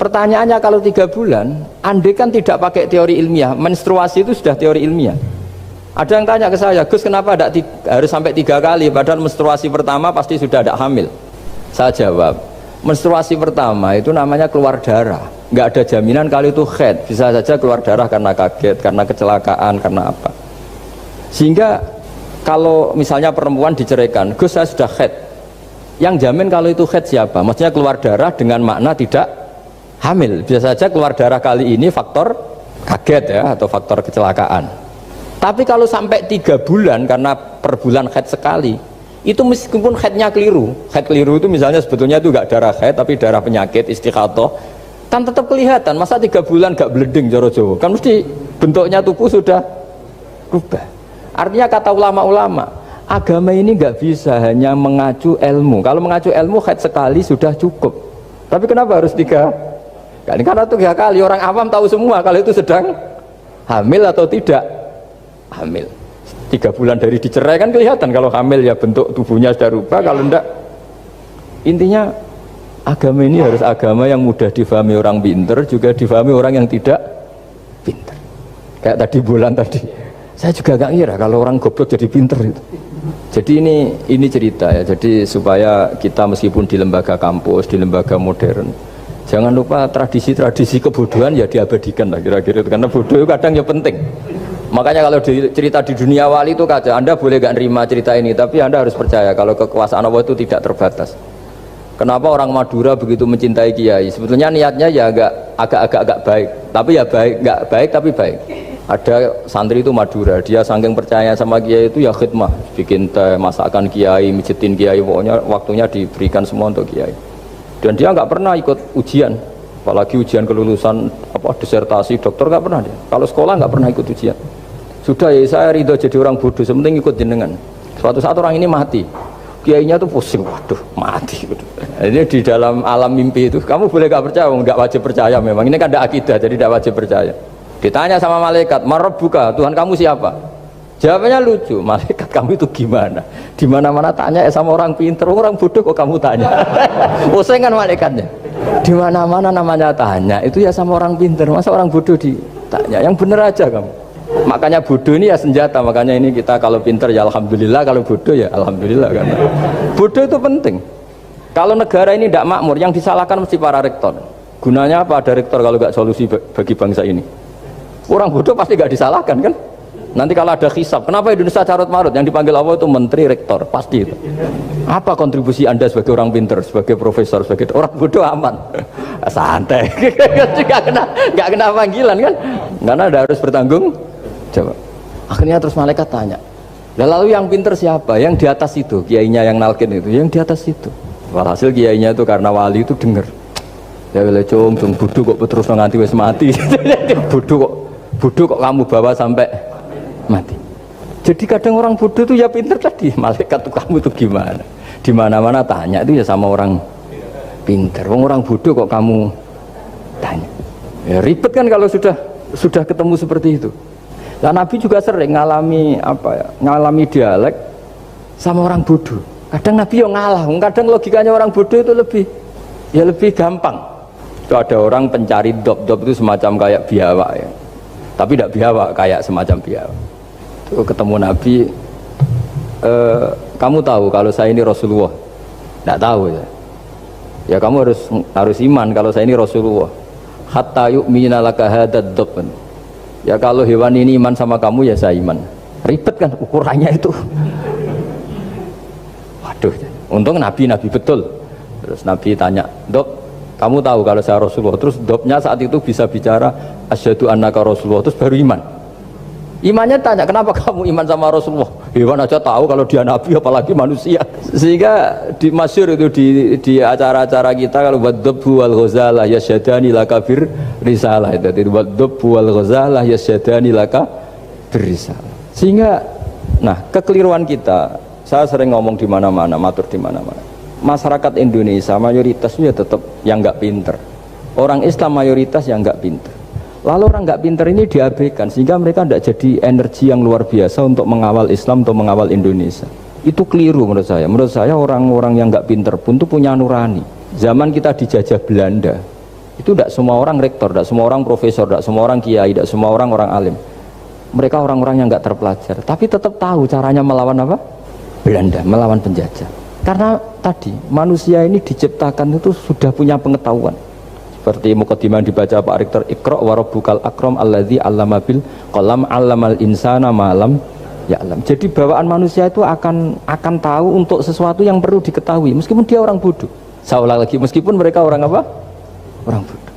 Pertanyaannya kalau 3 bulan, andai kan tidak pakai teori ilmiah, menstruasi itu sudah teori ilmiah. Ada yang tanya ke saya, Gus kenapa harus sampai 3 kali, padahal menstruasi pertama pasti sudah ada hamil. Saya jawab, menstruasi pertama itu namanya keluar darah, nggak ada jaminan kalau itu haid, bisa saja keluar darah karena kaget, karena kecelakaan, karena apa. Sehingga kalau misalnya perempuan diceraikan, Gus saya sudah haid, yang jamin kalau itu haid siapa? Maksudnya keluar darah dengan makna tidak hamil, bisa saja keluar darah kali ini faktor kaget ya, atau faktor kecelakaan. Tapi kalau sampai 3 bulan karena per bulan haid sekali, itu meskipun haidnya keliru, haid keliru itu misalnya sebetulnya itu nggak darah haid tapi darah penyakit istikhadah, kan tetap kelihatan. Masa 3 bulan nggak bleeding joro Jawa, kan mesti bentuknya tubuh sudah berubah. Artinya kata ulama-ulama, agama ini nggak bisa hanya mengacu ilmu. Kalau mengacu ilmu haid sekali sudah cukup. Tapi kenapa harus 3 kali? Karena 3 kali orang awam tahu semua kalau itu sedang hamil atau tidak hamil. 3 bulan dari dicerai kan kelihatan kalau hamil ya bentuk tubuhnya sudah rubah, kalau enggak. Intinya agama ini harus agama yang mudah difahami orang pinter, juga difahami orang yang tidak pinter. Kayak tadi bulan tadi, saya juga gak ngira kalau orang goblok jadi pinter itu. Jadi ini cerita ya, jadi supaya kita meskipun di lembaga kampus, di lembaga modern, jangan lupa tradisi-tradisi kebodohan ya diabadikan lah kira-kira, karena bodoh itu kadang ya penting. Makanya kalau cerita di dunia wali itu kaca, Anda boleh gak nerima cerita ini, tapi Anda harus percaya kalau kekuasaan Allah itu tidak terbatas. Kenapa orang Madura begitu mencintai kiai? Sebetulnya niatnya ya agak baik, tapi ya baik, nggak baik tapi baik. Ada santri itu Madura, dia saking percaya sama kiai itu ya khidmah, bikin teh, masakan kiai, mijitin kiai, pokoknya waktunya diberikan semua untuk kiai. Dan dia nggak pernah ikut ujian, apalagi ujian kelulusan disertasi dokter nggak pernah dia. Kalau sekolah nggak pernah ikut ujian. Sudah ya saya ridho jadi orang bodoh, sementing ikut jenengan. Suatu saat orang ini mati, kiainya tuh pusing, waduh mati. Ini di dalam alam mimpi itu, kamu boleh gak percaya, nggak wajib percaya memang. Ini kan ada akidah, jadi tidak wajib percaya. Ditanya sama malaikat, Marabbuka, Tuhan kamu siapa? Jawabannya lucu, malaikat kamu itu gimana? Di mana-mana tanya sama orang pinter, orang bodoh kok kamu tanya? Pusing kan malaikatnya. Di mana-mana namanya tanya, itu ya sama orang pinter, masa orang bodoh ditanya? Yang bener aja kamu. Makanya bodoh ini ya senjata, makanya ini kita kalau pinter ya alhamdulillah, kalau bodoh ya alhamdulillah. Karena bodoh itu penting. Kalau negara ini tidak makmur, yang disalahkan mesti para rektor. Gunanya apa ada rektor kalau nggak solusi bagi bangsa ini? Orang bodoh pasti nggak disalahkan kan? Nanti kalau ada hisab, kenapa Indonesia carut marut? Yang dipanggil Allah itu menteri, rektor, pasti itu. Apa kontribusi Anda sebagai orang pinter, sebagai profesor, sebagai orang bodoh aman? Santai, nggak kena panggilan kan? Karena Anda harus bertanggung jawab. Akhirnya terus malaikat tanya, lalu yang pinter siapa? Yang di atas itu, kiainya yang nalkin itu, yang di atas itu. Walhasil kiainya itu karena wali itu denger, ya boleh cung bodoh kok terus nganti wis mati. bodoh kok kamu bawa sampai mati. Jadi kadang orang bodoh itu ya pinter tadi, malaikat tuh kamu itu gimana? Di mana-mana tanya itu ya sama orang pinter. Orang bodoh kok kamu tanya? Ya ribet kan kalau sudah ketemu seperti itu. Dan Nabi juga sering ngalami dialek sama orang bodoh. Kadang Nabi yang ngalah, kadang logikanya orang bodoh itu lebih gampang. Itu ada orang pencari dop itu semacam kayak biawak ya. Tapi tidak biawak, kayak semacam biawak. Itu ketemu Nabi, kamu tahu kalau saya ini Rasulullah? Tidak tahu ya. Ya kamu harus iman kalau saya ini Rasulullah. Hatta yu'mina laka hadad dop. Ya kalau hewan ini iman sama kamu ya saya iman. Ribet kan ukurannya itu. Waduh, untung Nabi betul. Terus Nabi tanya, Dop, kamu tahu kalau saya Rasulullah? Terus Dopnya saat itu bisa bicara asyhadu annaka Rasulullah, terus baru iman. Imannya tanya, kenapa kamu iman sama Rasulullah? Hewan aja tahu kalau dia Nabi, apalagi manusia. Sehingga di masyhur itu di acara-acara kita kalau wadhabbu wal ghazalah yasyadani laka bir risalah, itu wadhabbu wal ghazalah yasyadani laka bir risalah. Sehingga nah kekeliruan kita, saya sering ngomong di mana-mana, matur di mana-mana. Masyarakat Indonesia mayoritasnya tetap yang nggak pinter. Orang Islam mayoritas yang nggak pinter. Lalu orang nggak pinter ini diabaikan sehingga mereka tidak jadi energi yang luar biasa untuk mengawal Islam, untuk mengawal Indonesia. Itu keliru menurut saya. Menurut saya orang-orang yang nggak pinter pun itu punya nurani. Zaman kita dijajah Belanda, itu tidak semua orang rektor, tidak semua orang profesor, tidak semua orang kiai, tidak semua orang alim. Mereka orang-orang yang nggak terpelajar, tapi tetap tahu caranya melawan apa? Belanda, melawan penjajah. Karena tadi manusia ini diciptakan itu sudah punya pengetahuan. Seperti mukadimah dibaca Pak Rektor, Iqra wa rabbukal akram alladzi 'allama bil qalam 'allamal insana ma lam ya'lam. Jadi bawaan manusia itu akan tahu untuk sesuatu yang perlu diketahui meskipun dia orang bodoh. Saya ulang lagi, meskipun mereka orang apa? Orang bodoh.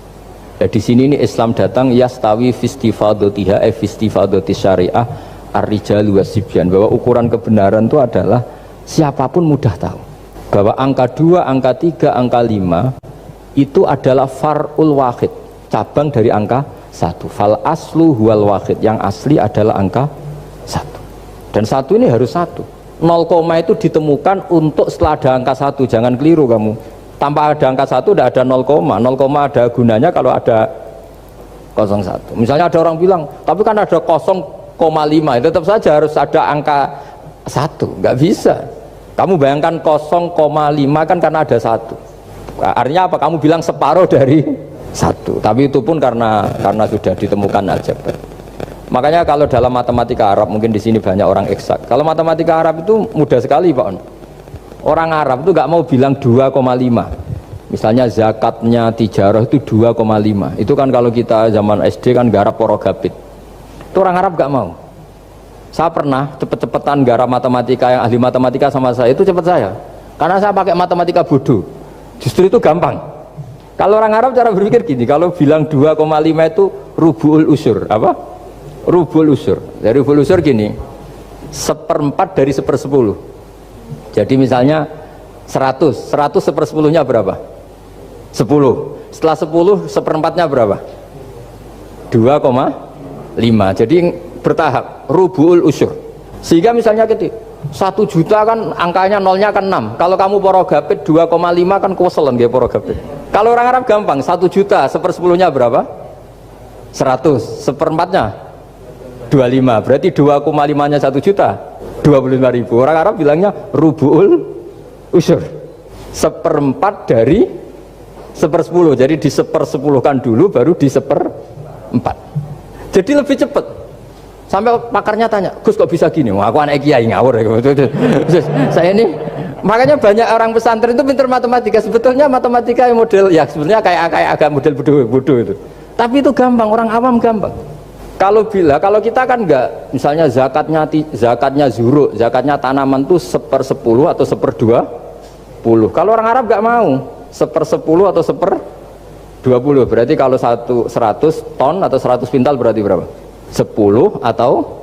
Ya di sini ini Islam datang yastawi fistifadatiha fistifadati syariah ar-rijalu wasibyan, bahwa ukuran kebenaran itu adalah siapapun mudah tahu. Bahwa angka 2, angka 3, angka 5 itu adalah far'ul wahid, cabang dari angka 1. Fal aslu huwal wahid, yang asli adalah angka 1. Dan 1 ini harus 1. 0, itu ditemukan untuk setelah ada angka 1. Jangan keliru kamu. Tanpa ada angka 1 tidak ada 0, 0, ada gunanya kalau ada 01. Misalnya ada orang bilang, tapi kan ada 0 tetap saja harus ada angka 1, nggak bisa. Kamu bayangkan 0,5 kan karena ada 1. Artinya apa? Kamu bilang separuh dari 1. Tapi itu pun karena sudah ditemukan aljabar. Makanya kalau dalam matematika Arab, mungkin di sini banyak orang eksak. Kalau matematika Arab itu mudah sekali, Pak On. Orang Arab itu nggak mau bilang 2,5. Misalnya zakatnya tijarah itu 2,5. Itu kan kalau kita zaman SD kan garap porogapit. Itu orang Arab nggak mau. Saya pernah cepet-cepetan garap matematika, yang ahli matematika sama saya itu cepet saya. Karena saya pakai matematika bodoh. Justru itu gampang. Kalau orang Arab cara berpikir gini, kalau bilang 2,5 itu rubu'ul usur. Apa? Rubu'ul usur. Dari rubu'ul usur gini, 1/4 dari 1/10. Jadi misalnya 100 1/10-nya berapa? 10. Setelah 10 1/4-nya berapa? 2,5. Jadi bertahap, rubu'ul usur. Sehingga misalnya gitu, 1 juta kan angkanya nolnya kan 6. Kalau kamu porogapit 2,5 kan kuweselan kayak porogapit. Kalau orang Arab gampang, 1 juta 1/10-nya berapa? 100. 1/4-nya 25. Berarti 2,5-nya 1 juta 25.000. Orang Arab bilangnya rubu'ul usur. 1/4 dari 1/10. Jadi di 1/10-kan dulu baru di 1/4. Jadi lebih cepat. Sampai pakarnya tanya, Gus kok bisa gini? Wah, aku anak kiai ngawur ya. Saya ini, makanya banyak orang pesantren itu pintar matematika. Sebetulnya matematika yang model, ya sebenarnya kayak agak model bodoh itu. Tapi itu gampang, orang awam gampang. Kalau kita kan enggak, misalnya zakatnya zuruk, zakatnya tanaman itu 1/10 atau 1/20. Kalau orang Arab enggak mau 1/10 atau 1/20. Berarti kalau 100 ton atau 100 pintal berarti berapa? 10 atau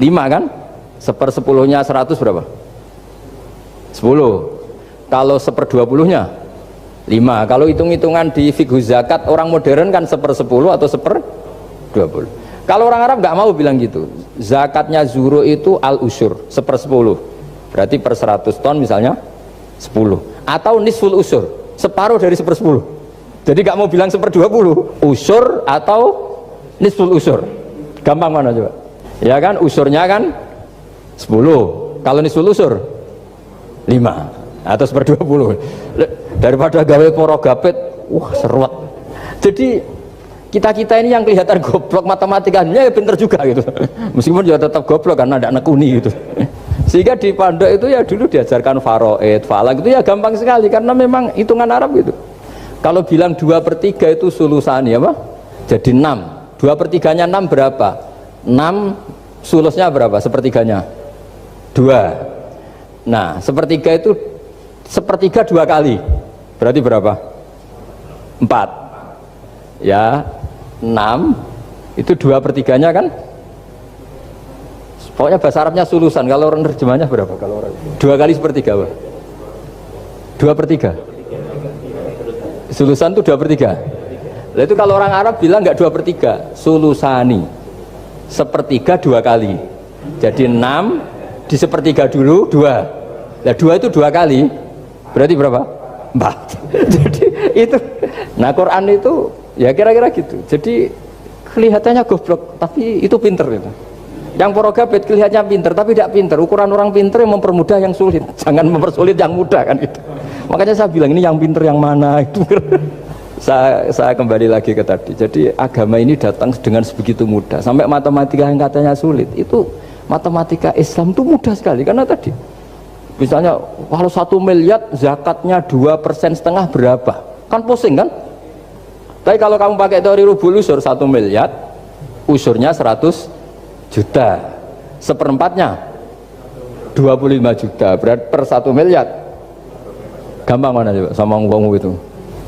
5 kan? 1/10-nya 100 berapa? 10. Kalau 1/20-nya 5. Kalau hitung-hitungan di fikih zakat orang modern kan 1/10 atau 1/20. Kalau orang Arab nggak mau bilang gitu. Zakatnya zuru itu al-usur 1/10. Berarti per 100 ton misalnya 10. Atau nisful usur, separuh dari 1/10. Jadi nggak mau bilang 1/20, usur atau nisful usur. Gampang mana coba? Ya kan, usurnya kan 10. Kalau nisful usur 5 atau 1/20. Daripada gawe porogapit, wah seruat. Jadi kita ini yang kelihatan goblok matematikanya ya pinter juga gitu. Meskipun juga tetap goblok karena ada nekuni gitu. Sehingga di pondok itu ya dulu diajarkan faraid, falak itu ya gampang sekali karena memang hitungan Arab gitu. Kalau bilang 2/3 itu sulusani apa? Jadi 6. 2/3-nya 6 berapa? 6 sulusnya berapa? Sepertiganya 2. Nah, sepertiga itu 1/3 2 kali. Berarti berapa? 4. Ya, 6 itu 2/3-nya kan? Pokoknya bahasa Arabnya sulusan. Kalau orang terjemahnya berapa? Kalau orang 2 kali 1/3 apa? 2/3. Sulusan itu 2/3. Nah, itu kalau orang Arab bilang nggak 2/3, sulusani 1/3 2 kali. Jadi 6 di 1/3 dulu 2. Nah 2 itu 2 kali, berarti berapa? 4. Jadi itu, nah Quran itu ya kira-kira gitu. Jadi kelihatannya goblok, tapi itu pinter itu. Yang porogapit kelihatannya pinter, tapi tidak pinter. Ukuran orang pinter yang mempermudah yang sulit, jangan mempersulit yang mudah kan itu. Makanya saya bilang ini yang pinter yang mana itu. Saya kembali lagi ke tadi. Jadi agama ini datang dengan sebegitu mudah. Sampai matematika yang katanya sulit, itu matematika Islam itu mudah sekali. Karena tadi, misalnya kalau 1 miliar zakatnya 2,5% berapa? Kan pusing kan? Tapi kalau kamu pakai teori rubul usur 1 miliar, usurnya 100 juta. 1/4-nya 25 juta. Berarti per 1 miliar. Gampang mana coba sama ngomong itu?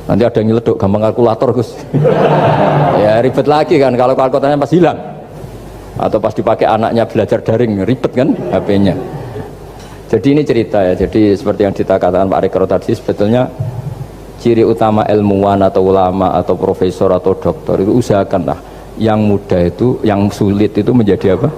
Nanti ada yang nyeleduk, gampang kalkulator Gus. Ya ribet lagi kan kalau kalkulatornya pas hilang atau pas dipakai anaknya belajar daring, ribet kan HP-nya. Jadi ini cerita ya. Jadi seperti yang dikatakan Pak Rekro tadi, sebetulnya ciri utama ilmuwan atau ulama atau profesor atau doktor itu usahakanlah yang mudah itu, yang sulit itu menjadi apa?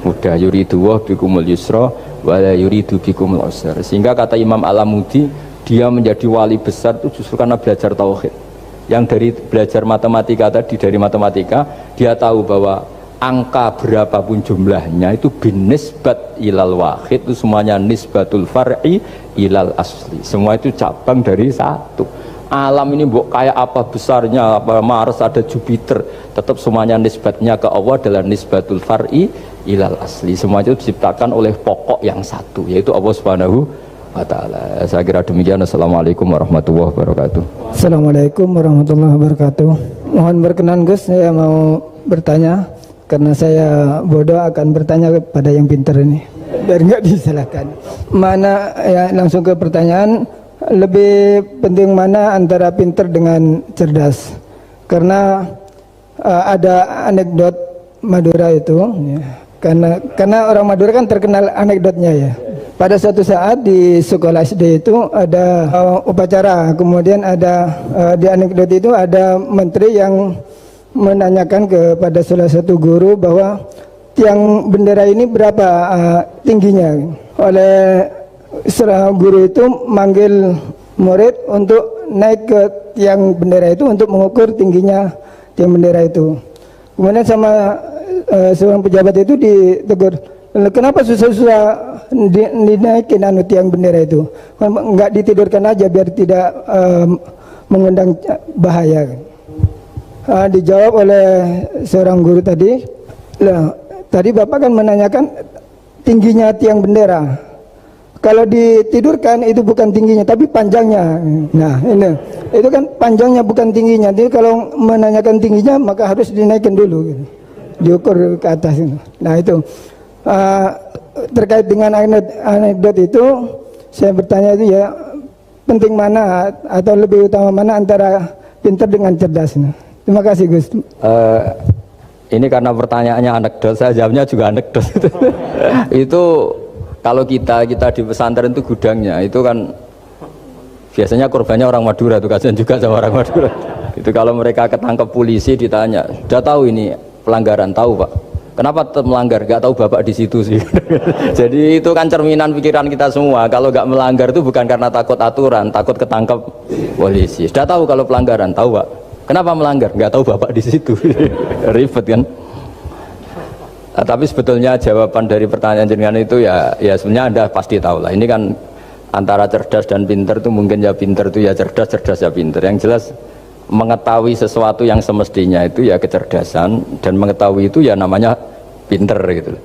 Mudah. Yuridu wa bikumul yusra wa la yuridu bikumul usra. Sehingga kata Imam Alamudi, dia menjadi wali besar itu justru karena belajar tauhid. Yang dari belajar matematika tadi, dari matematika dia tahu bahwa angka berapapun jumlahnya itu binisbat ilal wahid, itu semuanya nisbatul far'i ilal asli, semua itu cabang dari satu. Alam ini kayak apa besarnya, apa Mars, ada Jupiter, tetap semuanya nisbatnya ke Allah adalah nisbatul far'i ilal asli, semua itu diciptakan oleh pokok yang satu, yaitu Allah Subhanahu wa ta'ala. Saya kira demikian. Assalamualaikum warahmatullahi wabarakatuh. Assalamualaikum warahmatullahi wabarakatuh. Mohon berkenan Gus, saya mau bertanya. Karena saya bodoh akan bertanya kepada yang pintar ini, biar nggak disalahkan. Mana ya, langsung ke pertanyaan, lebih penting mana antara pintar dengan cerdas? Karena ada anekdot Madura itu, ya. Karena orang Madura kan terkenal anekdotnya ya. Pada suatu saat di sekolah SD itu ada upacara, kemudian ada di anekdot itu ada menteri yang menanyakan kepada salah satu guru bahwa tiang bendera ini berapa tingginya. Oleh seorang guru itu manggil murid untuk naik ke tiang bendera itu untuk mengukur tingginya tiang bendera itu. Kemudian sama seorang pejabat itu ditegur, kenapa susah-susah dinaikin tiang bendera itu? Enggak ditidurkan aja biar tidak mengundang bahaya. Dijawab oleh seorang guru tadi, tadi Bapak kan menanyakan tingginya tiang bendera. Kalau ditidurkan itu bukan tingginya tapi panjangnya. Nah ini, itu kan panjangnya bukan tingginya. Jadi kalau menanyakan tingginya maka harus dinaikkan dulu, gitu. Diukur ke atas. Nah itu terkait dengan anekdot itu, saya bertanya itu ya, penting mana atau lebih utama mana antara pintar dengan cerdas? Terima kasih Gus. Ini karena pertanyaannya anekdot, saya jawabnya juga anekdot. Itu kalau kita di pesantren itu gudangnya, itu kan biasanya korbannya orang Madura, itu kasihan juga sama orang Madura. Itu kalau mereka ketangkep polisi ditanya, sudah tahu ini pelanggaran, tahu Pak? Kenapa tetap melanggar? Gak tahu Bapak di situ sih. Jadi itu kan cerminan pikiran kita semua. Kalau gak melanggar itu bukan karena takut aturan, takut ketangkep polisi. Sudah tahu kalau pelanggaran, tahu Pak? Kenapa melanggar? Nggak tahu Bapak di situ. Ribet kan? Nah, tapi sebetulnya jawaban dari pertanyaan jenengan itu ya sebenarnya Anda pasti tahu lah. Ini kan antara cerdas dan pinter itu mungkin ya pinter itu ya cerdas, cerdas ya pinter. Yang jelas mengetahui sesuatu yang semestinya itu ya kecerdasan, dan mengetahui itu ya namanya pinter gitu.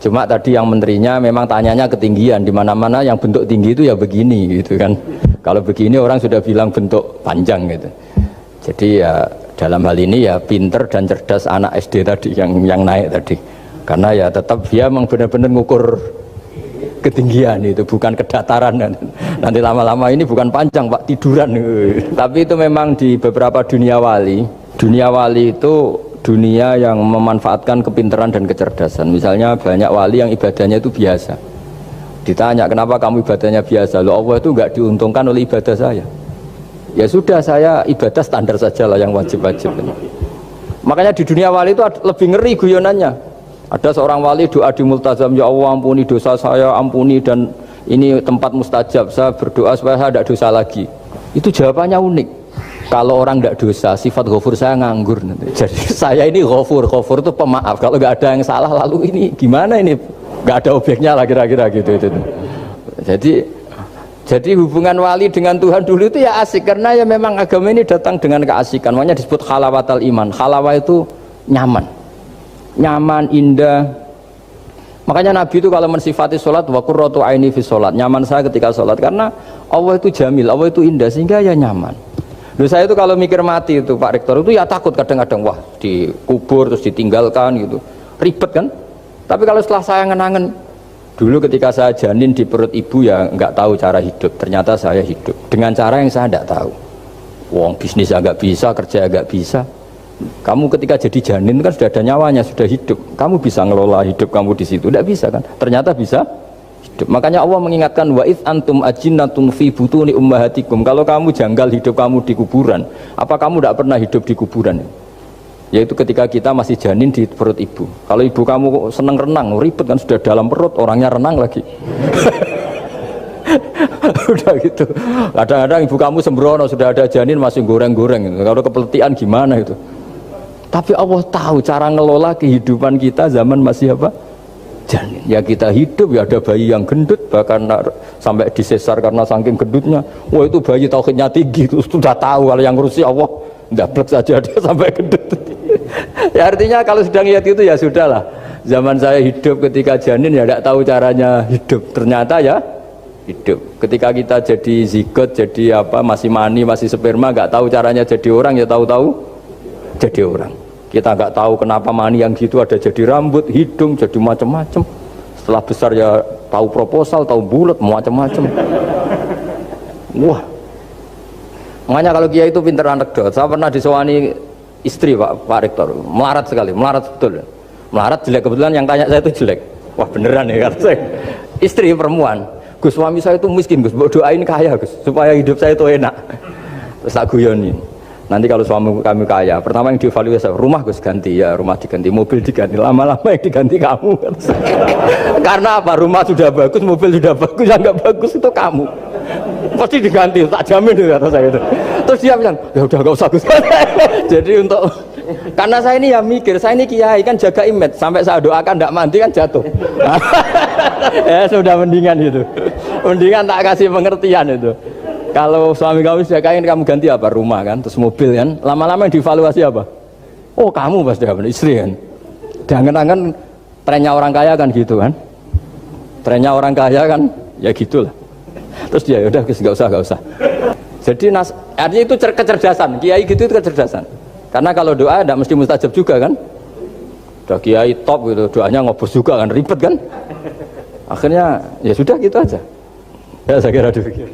Cuma tadi yang menterinya memang tanyanya ketinggian, di mana-mana yang bentuk tinggi itu ya begini gitu kan. Kalau begini orang sudah bilang bentuk panjang gitu. Jadi ya dalam hal ini ya pinter dan cerdas anak SD tadi yang naik tadi, karena ya tetap dia memang benar-benar ngukur ketinggian itu, bukan kedataran. Nanti lama-lama ini bukan panjang Pak, tiduran. Tapi itu memang di beberapa dunia wali itu dunia yang memanfaatkan kepintaran dan kecerdasan. Misalnya banyak wali yang ibadahnya itu biasa. Ditanya kenapa kamu ibadahnya biasa? Loh, Allah itu enggak diuntungkan oleh ibadah saya. Ya sudah, saya ibadah standar saja lah yang wajib-wajib. Makanya di dunia wali itu lebih ngeri guyonannya. Ada seorang wali doa di multazam, ya Allah ampuni dosa saya, ampuni, dan ini tempat mustajab, saya berdoa supaya saya tidak dosa lagi. Itu jawabannya unik. Kalau orang tidak dosa, sifat ghafur saya nganggur. Jadi saya ini ghafur itu pemaaf. Kalau nggak ada yang salah, lalu ini gimana ini? Nggak ada objeknya lah kira-kira gitu. Jadi hubungan wali dengan Tuhan dulu itu ya asik, karena ya memang agama ini datang dengan keasikan. Makanya disebut halawatal iman. Halawah itu nyaman, indah. Makanya Nabi itu kalau mensifati sholat, wa qurratu aini fi sholat, nyaman saya ketika sholat, karena Allah itu jamil, Allah itu indah, sehingga ya nyaman. Loh, saya itu kalau mikir mati itu Pak Rektor itu ya takut kadang-kadang, wah dikubur terus ditinggalkan gitu, ribet kan. Tapi kalau setelah saya ngenangen, dulu ketika saya janin di perut ibu ya nggak tahu cara hidup, ternyata saya hidup dengan cara yang saya nggak tahu. Wong bisnis agak bisa, kerja agak bisa. Kamu ketika jadi janin kan sudah ada nyawanya, sudah hidup. Kamu bisa ngelola hidup kamu di situ, tidak bisa kan? Ternyata bisa hidup. Makanya Allah mengingatkan wa id antum ajinnatun fi butuni ummahatikum. Kalau kamu janggal hidup kamu di kuburan, apa kamu tidak pernah hidup di kuburan? Yaitu ketika kita masih janin di perut ibu. Kalau ibu kamu seneng renang, ribet kan, sudah dalam perut, orangnya renang lagi. Udah gitu. Kadang-kadang ibu kamu sembrono, sudah ada janin masih goreng-goreng. Kalau kepeletihan gimana itu? Tapi Allah tahu cara ngelola kehidupan kita zaman masih apa? Janin. Ya kita hidup ya ada bayi yang gendut bahkan sampai disesar karena saking gendutnya. Wah itu bayi tauhidnya tinggi, itu sudah tahu kalau yang ngurusi Allah. Ndablek saja dia sampai gendut. Ya artinya kalau sedang lihat itu ya sudahlah. Zaman saya hidup ketika janin ya tidak tahu caranya hidup. Ternyata ya hidup. Ketika kita jadi zigot, jadi apa masih mani, masih sperma, nggak tahu caranya jadi orang ya tahu-tahu jadi orang. Kita nggak tahu kenapa mani yang gitu ada jadi rambut, hidung, jadi macam-macam. Setelah besar ya tahu proposal, tahu bulat, macam-macam. Wah. Makanya kalau Kiai itu pinter anekdot. Saya pernah disewani istri Pak Rektor, melarat sekali, melarat betul. Melarat jelek, kebetulan yang tanya saya itu jelek. Wah beneran ya kata saya. Istri perempuan. Gus, suami saya itu miskin Gus, doain kaya Gus supaya hidup saya itu enak. Terus tak guyoni. Nanti kalau suami kami kaya, pertama yang dievaluasi rumah Gus ganti ya, rumah diganti, mobil diganti, lama-lama yang diganti kamu. Karena apa? Rumah sudah bagus, mobil sudah bagus, yang nggak bagus itu kamu. Pasti diganti, tak jamin itu kata saya itu. Terus dia bilang, ya udah nggak usah Gus. Jadi untuk karena saya ini ya mikir, saya ini kiai kan jaga image, sampai saya doakan tidak mandi kan jatuh. Ya sudah mendingan itu, mendingan tak kasih pengertian itu. Kalau suami kamu sudah kaya kamu ganti apa? Rumah kan, terus mobil kan. Lama-lama yang dievaluasi apa? Oh kamu pasti apa? Istri kan. Jangan-jangan trennya orang kaya kan gitu kan. Trennya orang kaya kan, ya gitulah. Terus dia udah nggak usah. Jadi artinya itu kecerdasan. Kiai gitu itu kecerdasan. Karena kalau doa tidak mesti mustajab juga kan. Udah kiai top gitu, doanya ngobos juga kan, ribet kan. Akhirnya ya sudah gitu aja. Ya saya kira demikian.